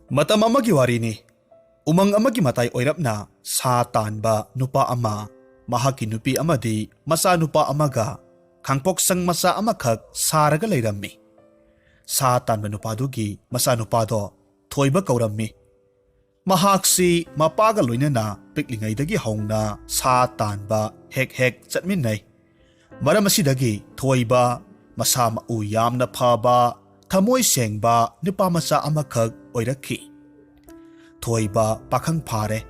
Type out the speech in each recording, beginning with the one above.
Matam amagi warini. Umang amagi matay oirapna sa tanba nupa ama, mahaki nupi amadi masa nupa amaga, kangpok sang masa amakak saraga layrammi. Sa tanba nupadugi masa nupado, thoiba kaurammi. Mahaksi mapaga loinana piklingaydagi haungna sa tanba hek chatminnay. Maram asidagi thoiba masa mau yamna phaba thamoy sengba nupa masa amakak oirakhi. Thoiba pakhang phare.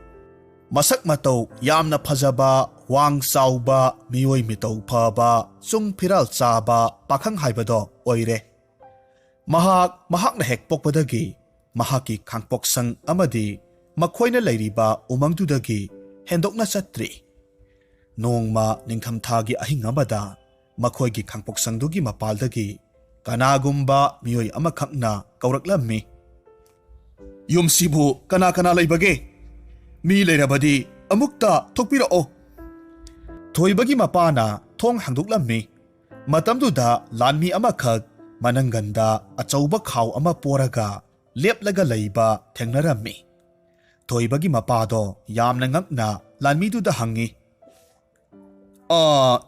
Masak matau yamna phajaba wang sauba mioi mitau phaba chung phiral chaba pakhang haibado oire. Mahakna hek pokpadagi mahaki khangpok sang amadi makhoina leiriba umangdudagi hendokna chatri. Nongma ningkham thagi ahing amada makhoigi khangpok sangdugi mapaldagi kanagumba mioi amakhakna kauraklammi. Yumsibu kana laibage mi leirabadi amukta thokpirao. Thoibagi mapana thong hangduklammi. Matamduda lanmi amakhak manangganda achauba khaw ama poraga leplaga leiba thengnarammi. Thoibagi mapado yamna ngakna lanmiduda hangi.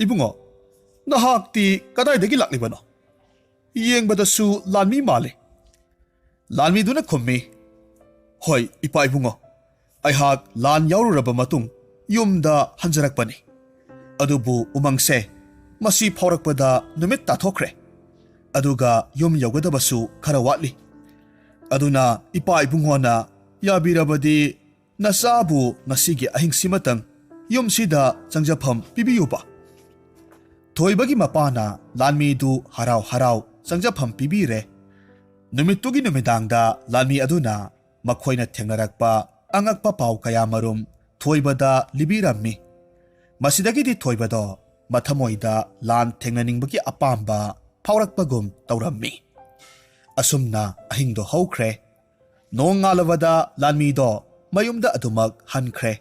Ibungo, nahakti kadaidagi laklibano? Yengbadasu lanmi male. Lanmiduna khummi. Hoy, ipa ibungo. Aihak lan yaururaba matung yumda hanjarakpani. Adubu umangse masi phaurakpada numit tathokre. Aduga yum yogadabasu khara watli. Aduna ipa ibungona yabirabadi nasabu ngasigi ahing simatang yum sida changjapam pibiyuba. Thoibagi mapana lanmidu harau changjapam pibire. Numitugi numidangda lanmi aduna makhoina thengnarakpa angakpa pau kaya marum thoibada libirammi. Masidagidi thoibado mathamoida lan thengnaningbagi apamba phaurakpagum taurammi. Asumna ahingdo hokre. Nong ngalavada lanmido mayumda adumak hankre.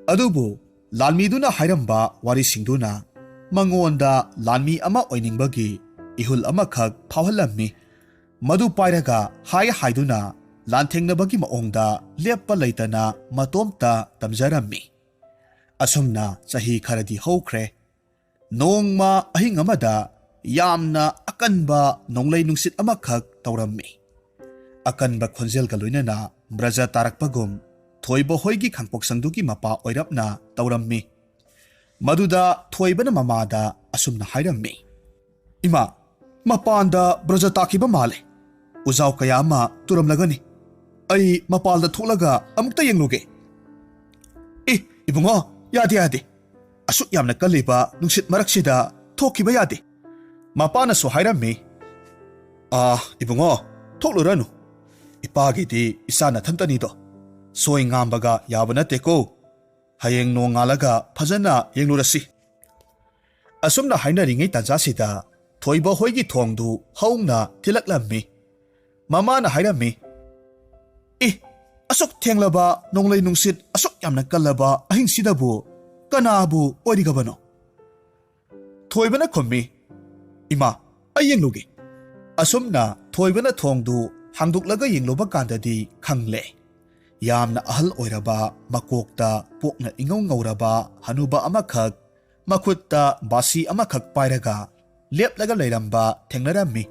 Adubu lanmiduna hairamba warisingduna mangonda lanmi ama oiningbagi ihul amakhak phauhalammi. Madu pairaga haiduna lantengnabagi maongda leppa leitana matomta tamjarammi. Asumna sahi kharadi hokre. Nongma ahing amada yamna akanba nonglay nungsit amakhak taurammi. Akanba khonjel galoinana braja tarakpagum thoiba hoigi khangpok sangdugi mapa oirapna taurammi. Maduda thoibana mamada asumna hairammi. Ima, mapanda braja takiba male. Uzaw kaya ama turamlagani. Ay mapalda thulaga amukta yengluge. Ibungo, yade. Asuk yamna kaliba nungsit maraksida thokiba yade. Mapana so hairammi. Ibungo, thokluranu. Ipagidi isana thantanido. Soy ngambaga yabanate ko. Hayeng no ngalaga phajana yenglurasi. Asumna hainaringay tanjasida thoiba hoigi thongdu haungna tilaklammi. Mama na hairammi. Asok tenglaba nonglay nungsit asok yamna kalaba ahing sidabu kanabu odigabano. Thoibana khommi. Ima, ay yenglugi. Asumna thoibana thongdu hangduklaga yengloba kandadi khangle. Yamna ahal oiraba makokta pokna ingaw ngawraba hanuba amakhak makutta basi amakhak pairaga leplaga lairamba thengnarammi.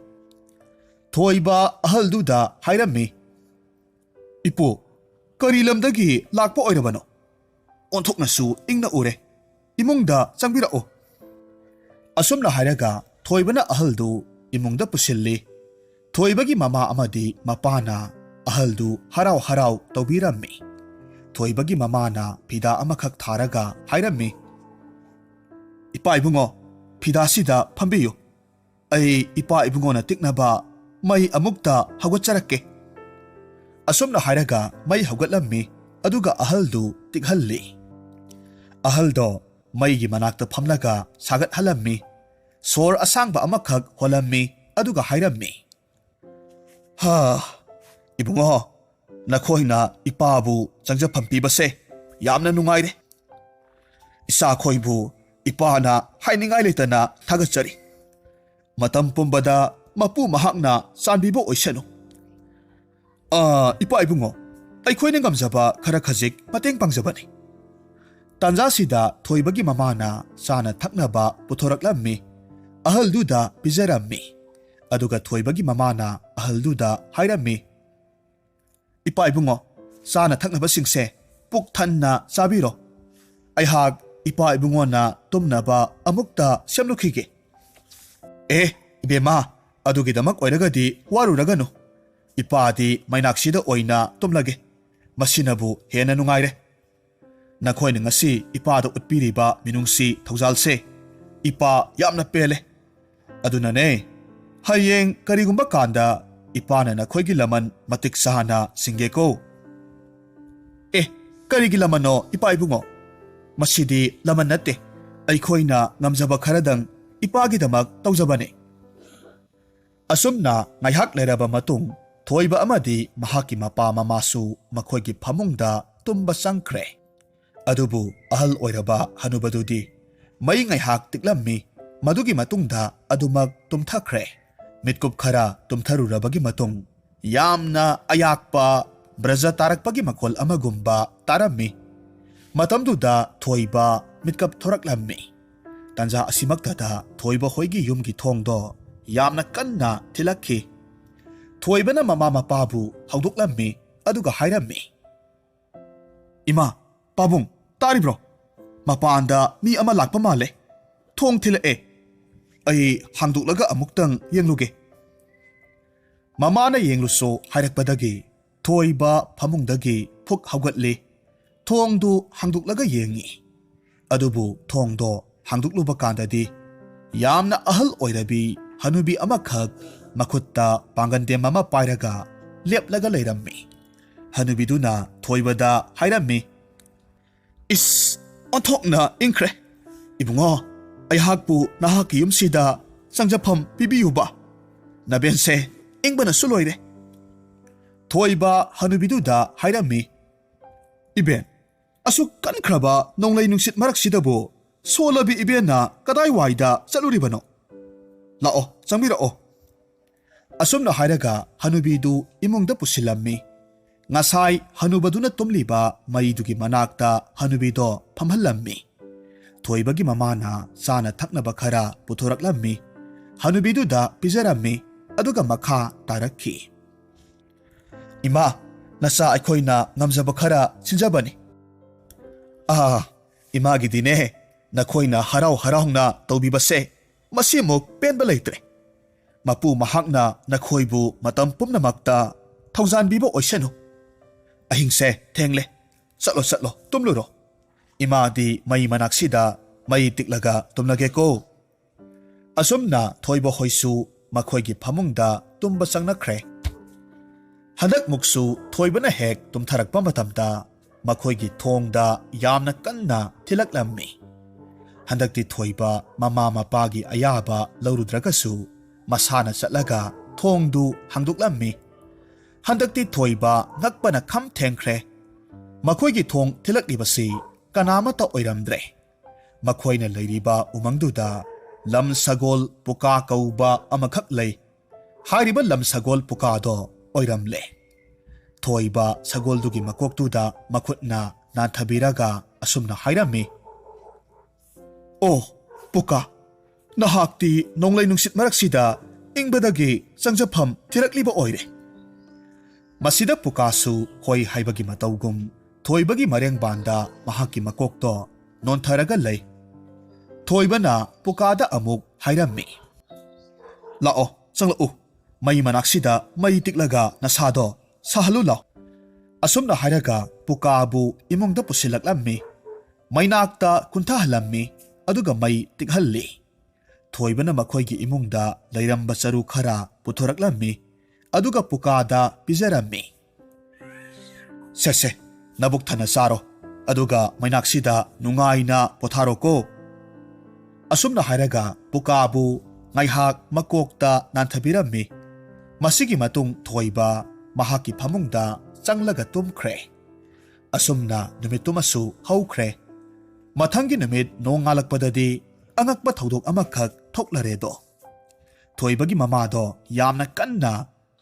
Thoiba ahalduda hairammi. Ipo, karilamdagi lakpa oirabano. Onthoknasu ingna ure. Imungda changbirao. Asumna hairaga thoibana ahaldu imungda pusilli. Thoibagi mama amadi mapana ahaldu harau taubirammi. Thoibagi mamana pida amakhak tharaga hairammi. Ipa ibungo, pida sida phambiyu. Ay ipa ibungona tiknaba may amukta hawatcharakke. Asumna hairaga may hawgatlammi aduga ahaldu tikhalli. Ahaldo maygi manakta phamlaga sagat halammi. Sor asangba amakhak holammi aduga hairammi. Ibungo, nakhoina ipabu changjapam pibase yamna nungaire. Isa khoibu ipana hainingai leitana thagachari. Matam pumbada mapu mahakna sanbibo oisanu. Ipa ibungo, ꯑꯩꯈꯣꯏꯅ ꯉꯝꯖꯕ ꯈꯔ ꯈꯖꯤꯛ ꯃꯇꯦꯡ ꯄꯥꯡꯖꯕꯅꯤ꯫ ꯇꯥꯟꯖꯥꯁꯤꯗ ꯊꯣꯏꯕꯒꯤ ꯃꯃꯥꯅ ꯆꯥꯅ ꯊꯛꯅꯕ ꯄꯨꯊꯣꯔꯛꯂꯝꯃꯤ, ꯑꯍꯜꯗꯨꯗ ꯄꯤꯖꯔꯝꯃꯤ꯫ ꯑꯗꯨꯒ ꯊꯣꯏꯕꯒꯤ ꯃꯃꯥꯅ ꯑꯍꯜꯗꯨꯗ ꯍꯥꯏꯔꯝꯃꯤ, ꯏꯄꯥ ꯏꯕꯨꯡꯉꯣ, ꯆꯥꯅ ꯊꯛꯅꯕꯁꯤꯡꯁꯦ ꯄꯨꯛ ꯊꯟꯅ ꯆꯥꯕꯤꯔꯣ꯫ ꯑꯩꯍꯥꯛ ꯏꯄꯥ ꯏꯕꯨꯡꯉꯣꯅ ꯇꯨꯝꯅꯕ ꯑꯃꯨꯛꯇ ꯁꯦꯝꯂꯨꯈꯤꯒꯦ꯫ ꯏꯕꯦꯝꯃ, ꯑꯗꯨꯒꯤꯗꯃꯛ ꯑꯣꯏꯔꯒꯗꯤ ꯋꯥꯔꯨꯔꯒꯅꯨ꯫ ꯏꯄꯥꯗꯤ ꯃꯩꯅꯥꯛꯁꯤꯗ ꯑꯣꯏꯅ ꯇꯨꯝꯂꯒꯦ, ꯃꯁꯤꯅꯕꯨ ꯍꯦꯟꯅ ꯅꯨꯡꯉꯥꯏꯔꯦ꯫ ꯅꯈꯣꯏꯅ ꯉꯁꯤ ꯏꯄꯥꯗ ꯎꯠꯄꯤꯔꯤꯕ ꯃꯤꯅꯨꯡꯁꯤ ꯊꯧꯖꯥꯜꯁꯦ ꯏꯄꯥ ꯌꯥꯝꯅ ꯄꯦꯜꯂꯦ꯫ ꯑꯗꯨꯅꯅꯦ, ꯍꯌꯦꯡ ꯀꯔꯤꯒꯨꯝꯕ ꯀꯥꯟꯗ ꯏꯄꯥꯅ ꯅꯈꯣꯏꯒꯤ ꯂꯃꯟ ꯃꯇꯤꯛ ꯆꯥꯅ ꯁꯤꯡꯒꯦꯀꯣ꯫ ꯀꯔꯤꯒꯤ ꯂꯃꯟꯅꯣ ꯏꯄꯥ ꯏꯕꯨꯡꯉꯣ? ꯃꯁꯤꯗꯤ ꯂꯃꯟ ꯅꯠꯇꯦ, ꯑꯩꯈꯣꯏꯅ ꯉꯝꯖꯕ ꯈꯔꯗꯪ ꯏꯄꯥꯒꯤꯗꯃꯛ ꯇꯧꯖꯕꯅꯦ꯫ ꯑꯁꯨꯝꯅ ꯉꯥꯏꯍꯥꯛ ꯂꯩꯔꯕ ꯃꯇꯨꯡ ꯊꯣꯏꯕ ꯑꯃꯗꯤ ꯃꯍꯥꯛꯀꯤ ꯃꯄꯥ ꯃꯃꯥꯁꯨ ꯃꯈꯣꯏꯒꯤ ꯐꯃꯨꯡꯗ ꯇꯨꯝꯕ ꯆꯪꯈ꯭ꯔꯦ꯫ ꯑꯗꯨꯕꯨ ꯑꯍꯜ ꯑꯣꯏꯔꯕ ꯍꯅꯨꯕꯗꯨꯗꯤ ꯃꯩ ꯉꯥꯏꯍꯥꯛ ꯇꯤꯛꯂꯝꯃꯤ, ꯃꯗꯨꯒꯤ ꯃꯇꯨꯡꯗ ꯑꯗꯨꯃꯛ ꯇꯨꯝꯊꯈ꯭ꯔꯦ꯫ ꯃꯤꯠꯀꯨꯞ ꯈꯔ ꯇꯨꯝꯊꯔꯨꯔꯕꯒꯤ ꯃꯇꯨꯡ ꯌꯥꯝꯅ ꯑꯌꯥꯛꯄ ꯕ꯭ꯔꯖ ꯇꯥꯔꯛꯄꯒꯤ ꯃꯈꯣꯜ ꯑꯃꯒꯨꯝꯕ ꯇꯥꯔꯝꯃꯤ꯫ ꯃꯇꯝꯗꯨꯗ ꯊꯣꯏꯕ ꯃꯤꯠꯀꯞ ꯊꯣꯔꯛꯂꯝꯃꯤ꯫ ꯇꯥꯟꯖꯥ ꯑꯁꯤꯃꯛꯇꯗ ꯊꯣꯏꯕ ꯍꯣꯏꯒꯤ ꯌꯨꯝꯒꯤ ꯊꯣꯡꯗꯣ ꯌꯥꯝꯅ ꯀꯟꯅ ꯊꯤꯜꯂꯛꯈꯤ꯫ ꯊꯣꯏꯕꯅ ꯃꯃꯥ ꯃꯄꯥꯕꯨ ꯍꯧꯗꯣꯛꯂꯝꯃꯤ, ꯑꯗꯨꯒ ꯍꯥꯏꯔꯝꯃꯤ, ꯏꯃꯥ, ꯄꯥꯕꯨꯡ, ꯇꯥꯔꯤꯕ꯭ꯔꯣ? ꯃꯄꯥꯟꯗ ꯃꯤ ꯑꯃ ꯂꯥꯛꯄ ꯃꯥꯜꯂꯦ꯫ ꯊꯣꯡ ꯊꯤꯜꯂꯛꯑꯦ꯫ ꯑꯩ ꯍꯥꯡꯗꯣꯛꯂꯒ ꯑꯃꯨꯛꯇꯪ ꯌꯦꯡꯂꯨꯒꯦ꯫ ꯃꯃꯥꯅ ꯌꯦꯡꯂꯨꯁꯣ ꯍꯥꯏꯔꯛꯄꯗꯒꯤ ꯊꯣꯏꯕ ꯐꯃꯨꯡꯗꯒꯤ ꯐꯨꯛ ꯍꯧꯒꯠꯂꯤ꯫ ꯊꯣꯡꯗꯨ ꯍꯥꯡꯗꯣꯛꯂꯒ ꯌꯦꯡꯉꯤ꯫ ꯑꯗꯨꯕꯨ ꯊꯣꯡꯗꯣ ꯍꯥꯡꯗꯣꯛꯂꯨꯕ ꯀꯥꯟꯗꯗꯤ ꯌꯥꯝꯅ ꯑꯍꯜ ꯑꯣꯏꯔꯕꯤ ꯍꯅꯨꯕꯤ ꯑꯃꯈꯛ ꯃꯈꯨꯠꯇ ꯄꯥꯡꯒꯟꯗꯦꯝ ꯑꯃ ꯄꯥꯏꯔꯒ ꯂꯦꯞꯂꯒ ꯂꯩꯔꯝꯃꯤ꯫ ꯍꯅꯨꯕꯤꯗꯨꯅ ꯊꯣꯏꯕꯗ ꯍꯥꯏꯔꯝꯃꯤ, ꯏꯁ, ꯑꯣꯟꯊꯣꯛꯅ ꯏꯪꯈ꯭ꯔꯦ꯫ ꯏꯕꯨꯡꯉꯣ, ꯑꯩꯍꯥꯛꯄꯨ ꯅꯍꯥꯛꯀꯤ ꯌꯨꯝꯁꯤꯗ ꯆꯪꯖꯐꯝ ꯄꯤꯕꯤꯌꯨꯕ꯫ ꯅꯕꯦꯟꯁꯦ ꯏꯪꯕꯅꯁꯨ ꯂꯣꯏꯔꯦ꯫ ꯊꯣꯏꯕ ꯍꯅꯨꯕꯤꯗꯨꯗ ꯍꯥꯏꯔꯝꯃꯤ, ꯏꯕꯦꯟ, ꯑꯁꯨꯛ ꯀꯟꯈ꯭ꯔꯕ ꯅꯣꯡꯂꯩ ꯅꯨꯡꯁꯤꯠ ꯃꯔꯛꯁꯤꯗꯕꯨ ꯁꯣꯜꯂꯕꯤ ꯏꯕꯦꯟꯅ ꯀꯗꯥꯏꯋꯥꯏꯗ ꯆꯠꯂꯨꯔꯤꯕꯅꯣ? ꯂꯥꯛꯑꯣ, ꯆꯪꯕꯤꯔꯛꯑꯣ꯫ ꯑꯁꯨꯝꯅ ꯍꯥꯏꯔꯒ ꯍꯅꯨꯕꯤꯗꯨ ꯏꯃꯨꯡꯗ ꯄꯨꯁꯤꯜꯂꯝꯃꯤ꯫ ꯉꯁꯥꯏ ꯍꯅꯨꯕꯗꯨꯅ ꯇꯨꯝꯂꯤꯕ ꯃꯩꯗꯨꯒꯤ ꯃꯅꯥꯛꯇ ꯍꯅꯨꯕꯤꯗꯣ ꯐꯝꯍꯜꯂꯝꯃꯤ꯫ ꯊꯣꯏꯕꯒꯤ ꯃꯃꯥꯅ ꯆꯥꯅ ꯊꯛꯅꯕ ꯈꯔ ꯄꯨꯊꯣꯔꯛꯂꯝꯃꯤ, ꯍꯅꯨꯕꯤꯗꯨꯗ ꯄꯤꯖꯔꯝꯃꯤ, ꯑꯗꯨꯒ ꯃꯈꯥ ꯇꯥꯔꯛꯈꯤ꯫ ꯏꯃꯥ, ꯅꯆꯥ ꯑꯩꯈꯣꯏꯅ ꯉꯝꯖꯕ ꯈꯔ ꯁꯤꯟꯖꯕꯅꯤ꯫ ꯏꯃꯥꯒꯤꯗꯤꯅꯦ, ꯅꯈꯣꯏꯅ ꯍꯔꯥꯎ ꯍꯔꯥꯎꯅ ꯇꯧꯕꯤꯕꯁꯦ ꯃꯁꯤꯃꯨꯛ ꯄꯦꯟꯕ ꯂꯩꯇ꯭ꯔꯦ꯫ ꯃꯄꯨ ꯃꯍꯥꯛꯅ ꯅꯈꯣꯏꯕꯨ ꯃꯇꯝ ꯄꯨꯝꯅꯃꯛꯇ ꯊꯧꯖꯥꯟꯕꯤꯕ ꯑꯣꯏꯁꯅꯨ꯫ ꯑꯍꯤꯡꯁꯦ ꯊꯦꯡꯂꯦ, ꯆꯠꯂꯣ ꯆꯠꯂꯣ, ꯇꯨꯝꯂꯨꯔꯣ꯫ ꯏꯃꯥꯗꯤ ꯃꯩ ꯃꯅꯥꯛꯁꯤꯗ ꯃꯩ ꯇꯤꯛꯂꯒ ꯇꯨꯝꯂꯒꯦꯀꯣ꯫ ꯑꯁꯨꯝꯅ ꯊꯣꯏꯕ ꯍꯣꯏꯁꯨ ꯃꯈꯣꯏꯒꯤ ꯐꯃꯨꯡꯗ ꯇꯨꯝꯕ ꯆꯪꯅꯈ꯭ꯔꯦ꯫ ꯍꯟꯗꯛꯃꯨꯛꯁꯨ ꯊꯣꯏꯕꯅ ꯍꯦꯛ ꯇꯨꯝꯊꯔꯛꯄ ꯃꯇꯝꯗ ꯃꯈꯣꯏꯒꯤ ꯊꯣꯡꯗ ꯌꯥꯝꯅ ꯀꯟꯅ ꯊꯤꯜꯂꯛꯂꯝꯃꯤ꯫ ꯍꯟꯗꯛꯇꯤ ꯊꯣꯏꯕ ꯃꯃꯥ ꯃꯄꯥꯒꯤ ꯑꯌꯥꯕ ꯂꯧꯔꯨꯗ꯭ꯔꯒꯁꯨ ꯃꯁꯥꯅ ꯆꯠꯂꯒ ꯊꯣꯡꯗꯨ ꯍꯥꯡꯗꯣꯛꯂꯝꯃꯤ꯫ ꯍꯟꯗꯛꯇꯤ ꯊꯣꯏꯕ ꯉꯛꯄꯅ ꯈꯝ ꯊꯦꯡꯈ꯭ꯔꯦ꯫ ꯃꯈꯣꯏꯒꯤ ꯊꯣꯡ ꯊꯤꯜꯂꯛꯂꯤꯕꯁꯤ ꯀꯅꯥꯃꯠꯇ ꯑꯣꯏꯔꯝꯗ꯭ꯔꯦ꯫ ꯃꯈꯣꯏꯅ ꯂꯩꯔꯤꯕ ꯎꯃꯪꯗꯨꯗ ꯂꯝ ꯁꯒꯣꯜ ꯄꯨꯀꯥ ꯀꯧꯕ ꯑꯃꯈꯛ ꯂꯩ꯫ ꯍꯥꯏꯔꯤꯕ ꯂꯝ ꯁꯒꯣꯜ ꯄꯨꯀꯥꯗꯣ ꯑꯣꯏꯔꯝꯂꯦ꯫ ꯊꯣꯏꯕ ꯁꯒꯣꯜꯗꯨꯒꯤ ꯃꯀꯣꯛꯇꯨꯗ ꯃꯈꯨꯠꯅ ꯅꯥꯟꯊꯕꯤꯔꯒ ꯑꯁꯨꯝꯅ ꯍꯥꯏꯔꯝꯃꯤ, ꯑꯣ ꯄꯨꯀꯥ, ꯅꯍꯥꯛꯇꯤ ꯅꯣꯡꯂꯩ ꯅꯨꯡꯁꯤꯠ ꯃꯔꯛꯁꯤꯗ ꯏꯪꯕꯗꯒꯤ ꯆꯪꯖꯐꯝ ꯊꯤꯔꯛꯂꯤꯕ ꯑꯣꯏꯔꯦ꯫ ꯃꯁꯤꯗ ꯄꯨꯀꯥꯁꯨ ꯍꯣꯏ ꯍꯥꯏꯕꯒꯤ ꯃꯇꯧꯒꯨꯝ ꯊꯣꯏꯕꯒꯤ ꯃꯔꯦꯡꯕꯥꯟꯗ ꯃꯍꯥꯛꯀꯤ ꯃꯀꯣꯛꯇꯣ ꯅꯣꯟꯊꯔꯒ ꯂꯩ꯫ ꯊꯣꯏꯕꯅ ꯄꯨꯀꯥꯗ ꯑꯃꯨꯛ ꯍꯥꯏꯔꯝꯃꯤ, ꯂꯥꯛꯑꯣ, ꯆꯪꯂꯛꯎ, ꯃꯩ ꯃꯅꯥꯛꯁꯤꯗ ꯃꯩ ꯇꯤꯛꯂꯒ ꯅꯁꯥꯗꯣ ꯁꯥꯍꯜꯂꯨ ꯂꯥꯎ꯫ ꯑꯁꯨꯝꯅ ꯍꯥꯏꯔꯒ ꯄꯨꯀꯥꯕꯨ ꯏꯃꯨꯡꯗ ꯄꯨꯁꯤꯜꯂꯛꯂꯝꯃꯤ꯫ ꯃꯩꯅꯥꯛꯇ ꯀꯨꯟꯊꯍꯜꯂꯝꯃꯤ, ꯑꯗꯨꯒ ꯃꯩ ꯇꯤꯛꯍꯜꯂꯤ꯫ ꯊꯣꯏꯕꯅ ꯃꯈꯣꯏꯒꯤ ꯏꯃꯨꯡꯗ ꯂꯩꯔꯝꯕ ꯆꯔꯨ ꯈꯔ ꯄꯨꯊꯣꯔꯛꯂꯝꯃꯤ, ꯑꯗꯨꯒ ꯄꯨꯀꯥꯗ ꯄꯤꯖꯔꯝꯃꯤ꯫ ꯁꯦ, ꯅꯕꯨꯛ ꯊꯟꯅ ꯆꯥꯔꯣ, ꯑꯗꯨꯒ ꯃꯩꯅꯥꯛꯁꯤꯗ ꯅꯨꯡꯉꯥꯏꯅ ꯄꯣꯊꯥꯔꯣꯀꯣ꯫ ꯑꯁꯨꯝꯅ ꯍꯥꯏꯔꯒ ꯄꯨꯀꯥꯕꯨ ꯉꯥꯏꯍꯥꯛ ꯃꯀꯣꯛꯇ ꯅꯥꯟꯊꯕꯤꯔꯝꯃꯤ꯫ ꯃꯁꯤꯒꯤ ꯃꯇꯨꯡ ꯊꯣꯏꯕ ꯃꯍꯥꯛꯀꯤ ꯐꯃꯨꯡꯗ ꯆꯪꯂꯒ ꯇꯨꯝꯈ꯭ꯔꯦ꯫ ꯑꯁꯨꯝꯅ ꯅꯨꯃꯤꯠꯇꯨꯃꯁꯨ ꯍꯧꯈ꯭ꯔꯦ꯫ ꯃꯊꯪꯒꯤ ꯅꯨꯃꯤꯠ ꯅꯣꯡ ꯉꯥꯜꯂꯛꯄꯗꯗꯤ ꯑꯉꯛꯄ ꯊꯧꯗꯣꯛ ꯑꯃꯈꯛ ꯊꯣꯛꯂꯔꯦꯗꯣ꯫ ꯊꯣꯏꯕꯒꯤ ꯃꯃꯥꯗꯣ ꯌꯥꯝꯅ ꯀꯟꯅ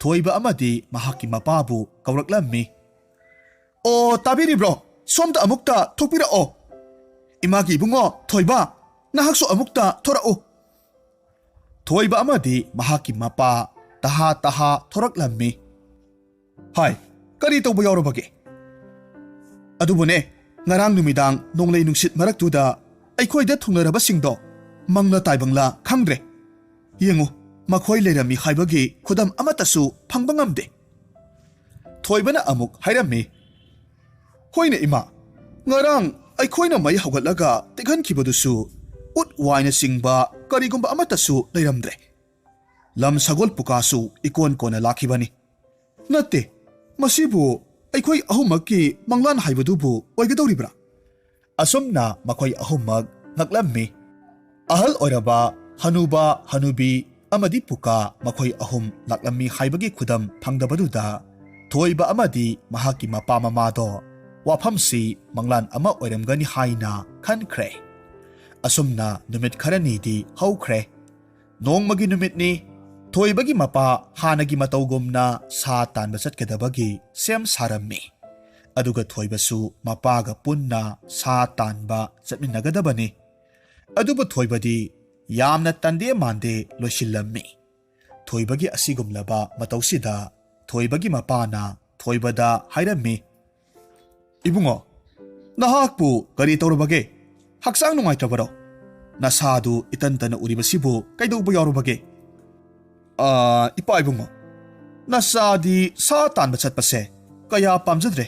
ꯊꯣꯏꯕ ꯑꯃꯗꯤ ꯃꯍꯥꯛꯀꯤ ꯃꯄꯥꯕꯨ ꯀꯧꯔꯛꯂꯝꯃꯤ꯫ "ꯑꯣ, ꯇꯥꯕꯤꯔꯤꯕ꯭ꯔꯣ? ꯁꯣꯝꯗ ꯑꯃꯨꯛꯇ ꯊꯣꯛꯄꯤꯔꯛꯑꯣ꯫ ꯏꯃꯥꯒꯤ ꯏꯕꯨꯡꯉꯣ ꯊꯣꯏꯕ, ꯅꯍꯥꯛꯁꯨ ꯑꯃꯨꯛꯇ ꯊꯣꯔꯛꯎ." ꯊꯣꯏꯕ ꯑꯃꯗꯤ ꯃꯍꯥꯛꯀꯤ ꯃꯄꯥ ꯇꯍꯥ ꯇꯍꯥ ꯊꯣꯔꯛꯂꯝꯃꯤ꯫ "ꯍꯥꯏ, ꯀꯔꯤ ꯇꯧꯕ ꯌꯥꯎꯔꯕꯒꯦ?" "ꯑꯗꯨꯕꯨꯅꯦ, ꯉꯔꯥꯡ ꯅꯨꯃꯤꯗꯥꯡ ꯅꯣꯡꯂꯩ ꯅꯨꯡꯁꯤꯠ ꯃꯔꯛꯇꯨꯗ ꯑꯩꯈꯣꯏꯗ ꯊꯨꯡꯅꯔꯕꯁꯤꯡꯗꯣ ꯃꯪꯂꯥ ꯇꯥꯏꯕꯪꯂꯥ ꯈꯪꯗ꯭ꯔꯦ꯫ ꯌꯦꯡꯉꯨ, ꯃꯈꯣꯏ ꯂꯩꯔꯝꯃꯤ ꯍꯥꯏꯕꯒꯤ ꯈꯨꯗꯝ ꯑꯃꯠꯇꯁꯨ ꯐꯪꯕ ꯉꯝꯗꯦ." ꯊꯣꯏꯕꯅ ꯑꯃꯨꯛ ꯍꯥꯏꯔꯝꯃꯤ꯫ "ꯍꯣꯏꯅꯦ ꯏꯃꯥ, ꯉꯔꯥꯡ ꯑꯩꯈꯣꯏꯅ ꯃꯩ ꯍꯧꯒꯠꯂꯒ ꯇꯦꯛꯍꯟꯈꯤꯕꯗꯨꯁꯨ ꯎꯠ ꯋꯥꯏꯅꯆꯤꯡꯕ ꯀꯔꯤꯒꯨꯝꯕ ꯑꯃꯠꯇꯁꯨ ꯂꯩꯔꯝꯗ꯭ರೆ꯫ ꯂꯝ ꯁꯒꯣꯜ ꯄꯨꯀꯥꯁꯨ ꯏꯀꯣꯟ ꯀꯣꯟꯅ ꯂꯥꯛꯈꯤꯕꯅꯤ꯫ ꯅꯠꯇꯦ, ꯃꯁꯤꯕꯨ ꯑꯩꯈꯣꯏ ꯑꯍꯨꯝꯃꯛꯀꯤ ꯃꯪꯂꯥꯟ ꯍꯥꯏꯕꯗꯨꯕꯨ ꯑꯣꯏꯒꯗꯧꯔꯤꯕ꯭ꯔꯥ?" ꯑꯁꯨꯝꯅ ꯃꯈꯣꯏ ꯑꯍꯨꯝꯃꯛ ꯉꯛꯂꯝꯃꯤ꯫ ꯑꯍꯜ ꯑꯣꯏꯔꯕ ꯍꯅꯨꯕ ꯍꯅꯨꯕꯤ ꯑꯃꯗꯤ ꯄꯨꯀꯥ ꯃꯈꯣꯏ ꯑꯍꯨꯝ ꯂꯥꯛꯂꯝꯃꯤ ꯍꯥꯏꯕꯒꯤ ꯈꯨꯗꯝ ꯐꯪꯗꯕꯗꯨꯗ ꯊꯣꯏꯕ ꯑꯃꯗꯤ ꯃꯍꯥꯛꯀꯤ ꯃꯄꯥ ꯃꯃꯥꯗꯣ ꯋꯥꯐꯝꯁꯤ ꯃꯪꯂꯥꯟ ꯑꯃ ꯑꯣꯏꯔꯝꯒꯅꯤ ꯍꯥꯏꯅ ꯈꯟꯈ꯭ꯔꯦ꯫ ꯑꯁꯨꯝꯅ ꯅꯨꯃꯤꯠ ꯈꯔꯅꯤꯗꯤ ꯍꯧꯈ꯭ꯔꯦ꯫ ꯅꯣꯡꯃꯒꯤ ꯅꯨꯃꯤꯠꯅꯤ꯫ ꯊꯣꯏꯕꯒꯤ ꯃꯄꯥ ꯍꯥꯟꯅꯒꯤ ꯃꯇꯧꯒꯨꯝꯅ ꯁꯥ ꯇꯥꯟꯕ ꯆꯠꯀꯗꯕꯒꯤ ꯁꯦꯝ ꯁꯥꯔꯝꯃꯤ꯫ ꯑꯗꯨꯒ ꯊꯣꯏꯕꯁꯨ ꯃꯄꯥꯒ ꯄꯨꯟꯅ ꯁꯥ ꯇꯥꯟꯕ ꯆꯠꯃꯤꯟꯅꯒꯗꯕꯅꯤ꯫ ꯑꯗꯨꯕꯨ ꯊꯣꯏꯕꯗꯤ ꯌꯥꯝꯅ ꯇꯟꯗꯦ ꯃꯥꯟꯗꯦ ꯂꯣꯏꯁꯤꯜꯂꯝꯃꯤ꯫ ꯊꯣꯏꯕꯒꯤ ꯑꯁꯤꯒꯨꯝꯂꯕ ꯃꯇꯧꯁꯤꯗ ꯊꯣꯏꯕꯒꯤ ꯃꯄꯥꯅ ꯊꯣꯏꯕꯗ ꯍꯥꯏꯔꯝꯃꯤ꯫ "ꯏꯕꯨꯡꯉꯣ, ꯅꯍꯥꯛꯄꯨ ꯀꯔꯤ ꯇꯧꯔꯕꯒꯦ? ꯍꯛꯆꯥꯡ ꯅꯨꯡꯉꯥꯏꯇ꯭ꯔꯕꯔꯣ? ꯅꯁꯥꯗꯨ ꯏꯇꯟ ꯇꯟꯅ ꯎꯔꯤꯕꯁꯤꯕꯨ ꯀꯩꯗꯧꯕ ꯌꯥꯎꯔꯕꯒꯦ?" "ꯏꯄꯥ ꯏꯕꯨꯡꯉꯣ, ꯅꯆꯥꯗꯤ ꯁꯥ ꯇꯥꯟꯕ ꯆꯠꯄꯁꯦ ꯀꯌꯥ ꯄꯥꯝꯖꯗ꯭ꯔꯦ꯫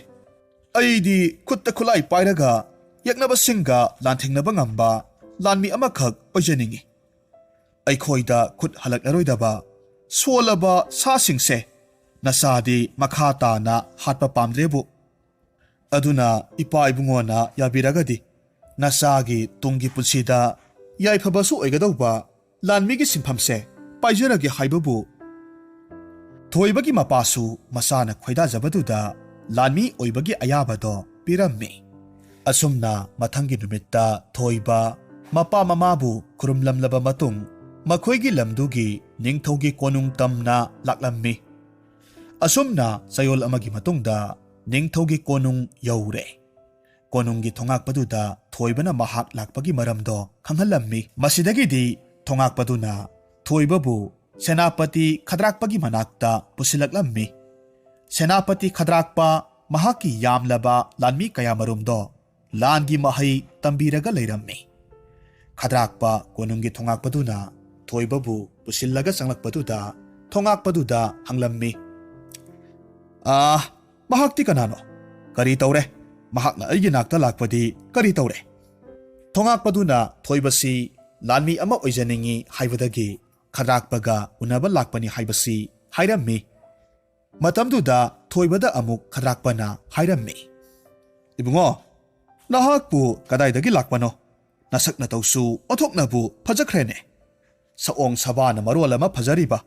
ꯑꯩꯗꯤ ꯈꯨꯠꯇ ꯈꯨꯠꯂꯥꯏ ꯄꯥꯏꯔꯒ ꯌꯦꯛꯅꯕꯁꯤꯡꯒ ꯂꯥꯟꯊꯦꯡꯅꯕ ꯉꯝꯕ ꯂꯥꯟꯃꯤ ꯑꯃꯈꯛ ꯑꯣꯏꯖꯅꯤꯡꯉꯤ꯫ ꯑꯩꯈꯣꯏꯗ ꯈꯨꯠ ꯍꯜꯂꯛꯂꯔꯣꯏꯗꯕ ꯁꯣꯜꯂꯕ ꯁꯥꯁꯤꯡꯁꯦ ꯅꯆꯥꯗꯤ ꯃꯈꯥ ꯇꯥꯅ ꯍꯥꯠꯄ ꯄꯥꯝꯗ꯭ꯔꯦꯕꯨ꯫ ꯑꯗꯨꯅ ꯏꯄꯥ ꯏꯕꯨꯡꯉꯣꯅ ꯌꯥꯕꯤꯔꯒꯗꯤ ꯅꯆꯥꯒꯤ ꯇꯨꯡꯒꯤ ꯄꯨꯟꯁꯤꯗ ꯌꯥꯏꯐꯕꯁꯨ ꯑꯣꯏꯒꯗꯧꯕ ꯂꯥꯟꯃꯤꯒꯤ ꯁꯤꯟꯐꯝꯁꯦ ꯄꯥꯏꯖꯔꯒꯦ ꯍꯥꯏꯕꯕꯨ." ꯊꯣꯏꯕꯒꯤ ꯃꯄꯥꯁꯨ ꯃꯆꯥꯅ ꯈꯣꯏꯗꯥꯖꯕꯗꯨꯗ ꯂꯥꯟꯃꯤ ꯑꯣꯏꯕꯒꯤ ꯑꯌꯥꯕꯗꯣ ꯄꯤꯔꯝꯃꯤ꯫ ꯑꯁꯨꯝꯅ ꯃꯊꯪꯒꯤ ꯅꯨꯃꯤꯠꯇ ꯊꯣꯏꯕ ꯃꯄꯥ ꯃꯃꯥꯕꯨ ꯈꯨꯔꯨꯝꯂꯝꯂꯕ ꯃꯇꯨꯡ ꯃꯈꯣꯏꯒꯤ ꯂꯝꯗꯨꯒꯤ ꯅꯤꯡꯊꯧꯒꯤ ꯀꯣꯅꯨꯡ ꯇꯝꯅ ꯂꯥꯛꯂꯝꯃꯤ꯫ ꯑꯁꯨꯝꯅ ꯆꯌꯣꯜ ꯑꯃꯒꯤ ꯃꯇꯨꯡꯗ ꯅꯤꯡꯊꯧꯒꯤ ꯀꯣꯅꯨꯡ ꯌꯧꯔꯦ꯫ ꯀꯣꯅꯨꯡꯒꯤ ꯊꯣꯉꯥꯛꯄꯗꯨꯗ ꯊꯣꯏꯕꯅ ꯃꯍꯥꯛ ꯂꯥꯛꯄꯒꯤ ꯃꯔꯝꯗꯣ ꯈꯪꯍꯜꯂꯝꯃꯤ꯫ ꯃꯁꯤꯗꯒꯤꯗꯤ ꯊꯣꯉꯥꯛꯄꯗꯨꯅ ꯊꯣꯏꯕꯕꯨ ꯁꯦꯅꯥꯄꯇꯤ ꯈꯗ꯭ꯔꯥꯛꯄꯒꯤ ꯃꯅꯥꯛꯇ ꯄꯨꯁꯤꯜꯂꯛꯂꯝꯃꯤ꯫ ꯁꯦꯅꯥꯄꯇꯤ ꯈꯗ꯭ꯔꯥꯛꯄ ꯃꯍꯥꯛꯀꯤ ꯌꯥꯝꯂꯕ ꯂꯥꯟꯃꯤ ꯀꯌꯥꯃꯔꯨꯝꯗꯣ ꯂꯥꯟꯒꯤ ꯃꯍꯩ ꯇꯝꯕꯤꯔꯒ ꯂꯩꯔꯝꯃꯤ꯫ ꯈꯗ꯭ꯔꯥꯛꯄ ꯀꯣꯅꯨꯡꯒꯤ ꯊꯣꯉꯥꯛꯄꯗꯨꯅ ꯊꯣꯏꯕꯕꯨ ꯄꯨꯁꯤꯜꯂꯒ ꯆꯪꯂꯛꯄꯗꯨꯗ ꯊꯣꯉꯥꯛꯄꯗꯨꯗ ꯍꯪꯂꯝꯃꯤ꯫ "ꯃꯍꯥꯛꯇꯤ ꯀꯅꯥꯅꯣ? ꯀꯔꯤ ꯇꯧꯔꯦ? ꯃꯍꯥꯛꯅ ꯑꯩꯒꯤ ꯅꯥꯛꯇ ꯂꯥꯛꯄꯗꯤ ꯀꯔꯤ ꯇꯧꯔꯦ?" ꯊꯣꯉꯥꯛꯄꯗꯨꯅ ꯊꯣꯏꯕꯁꯤ ꯂꯥꯟꯃꯤ ꯑꯃ ꯑꯣꯏꯖꯅꯤꯡꯉꯤ ꯍꯥꯏꯕꯗꯒꯤ ꯈꯗ꯭ꯔꯥꯛꯄꯒ ꯎꯅꯕ ꯂꯥꯛꯄꯅꯤ ꯍꯥꯏꯕꯁꯤ ꯍꯥꯏꯔꯝꯃꯤ꯫ ꯃꯇꯝꯗꯨꯗ ꯊꯣꯏꯕꯗ ꯑꯃꯨꯛ ꯈꯗ꯭ꯔꯥꯛꯄꯅ ꯍꯥꯏꯔꯝꯃꯤ꯫ "ꯏꯕꯨꯡꯉꯣ, ꯅꯍꯥꯛꯄꯨ ꯀꯗꯥꯏꯗꯒꯤ ꯂꯥꯛꯄꯅꯣ? ꯅꯁꯛ ꯅꯇꯧꯁꯨ ꯑꯣꯟꯊꯣꯛꯅꯕꯨ ꯐꯖꯈ꯭ꯔꯦꯅꯦ꯫ ꯁꯑꯣꯡ ꯁꯕꯥꯅ ꯃꯔꯣꯜ ꯑꯃ ꯐꯖꯔꯤꯕ꯫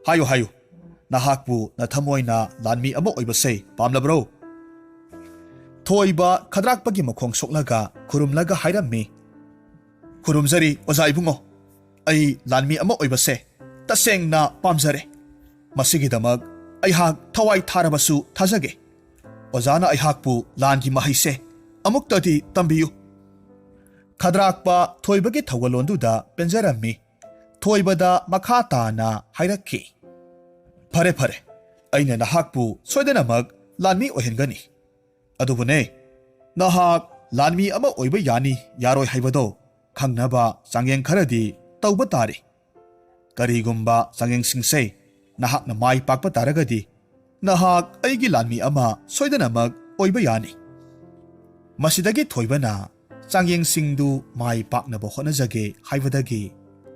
ꯍꯥꯏꯌꯨ ꯍꯥꯏꯌꯨ, ꯅꯍꯥꯛꯄꯨ ꯅꯊꯃꯣꯏꯅ ꯂꯥꯟꯃꯤ ꯑꯃ ꯑꯣꯏꯕꯁꯦ ꯄꯥꯝꯂꯕ꯭ꯔꯣ?" ꯊꯣꯏꯕ ꯈꯗ꯭ꯔꯥꯛꯄꯒꯤ ꯃꯈꯣꯡ ꯁꯣꯛꯂꯒ ꯈꯨꯔꯨꯝꯂꯒ ꯍꯥꯏꯔꯝꯃꯤ꯫ "ꯈꯨꯔꯨꯝꯖꯔꯤ ꯑꯣꯖꯥ ꯏꯕꯨꯡꯉꯣ, ꯑꯩ ꯂꯥꯟꯃꯤ ꯑꯃ ꯑꯣꯏꯕꯁꯦ ꯇꯁꯦꯡꯅ ꯄꯥꯝꯖꯔꯦ꯫ ꯃꯁꯤꯒꯤꯗꯃꯛ ꯑꯩꯍꯥꯛ ꯊꯋꯥꯏ ꯊꯥꯔꯕꯁꯨ ꯊꯥꯖꯒꯦ꯫ ꯑꯣꯖꯥꯅ ꯑꯩꯍꯥꯛꯄꯨ ꯂꯥꯟꯒꯤ ꯃꯍꯩꯁꯦ ꯑꯃꯨꯛꯇꯗꯤ ꯇꯝꯕꯤꯌꯨ." ꯈꯗ꯭ꯔꯥꯛꯄ ꯊꯣꯏꯕꯒꯤ ꯊꯧꯒꯜꯂꯣꯟꯗꯨꯗ ꯄꯦꯟꯖꯔꯝꯃꯤ꯫ ꯊꯣꯏꯕꯗ ꯃꯈꯥ ꯇꯥꯅ ꯍꯥꯏꯔꯛꯈꯤ꯫ "ꯐꯔꯦ ꯐꯔꯦ, ꯑꯩꯅ ꯅꯍꯥꯛꯄꯨ ꯁꯣꯏꯗꯅꯃꯛ ꯂꯥꯟꯃꯤ ꯑꯣꯏꯍꯟꯒꯅꯤ꯫ ꯑꯗꯨꯕꯨꯅꯦ, ꯅꯍꯥꯛ ꯂꯥꯟꯃꯤ ꯑꯃ ꯑꯣꯏꯕ ꯌꯥꯅꯤ ꯌꯥꯔꯣꯏ ꯍꯥꯏꯕꯗꯣ ꯈꯪꯅꯕ ꯆꯥꯡꯌꯦꯡ ꯈꯔꯗꯤ ꯇꯧꯕ ꯇꯥꯔꯤ꯫ ꯀꯔꯤꯒꯨꯝꯕ ꯆꯥꯡꯌꯦꯡꯁꯤꯡꯁꯦ ꯅꯍꯥꯛꯅ ꯃꯥꯏ ꯄꯥꯛꯄ ꯇꯥꯔꯒꯗꯤ ꯅꯍꯥꯛ ꯑꯩꯒꯤ ꯂꯥꯟꯃꯤ ꯑꯃ ꯁꯣꯏꯗꯅꯃꯛ ꯑꯣꯏꯕ ꯌꯥꯅꯤ." ꯃꯁꯤꯗꯒꯤ ꯊꯣꯏꯕꯅ ꯆꯥꯡꯌꯦꯡꯁꯤꯡꯗꯨ ꯃꯥꯏ ꯄꯥꯛꯅꯕ ꯍꯣꯠꯅꯖꯒꯦ ꯍꯥꯏꯕꯗꯒꯤ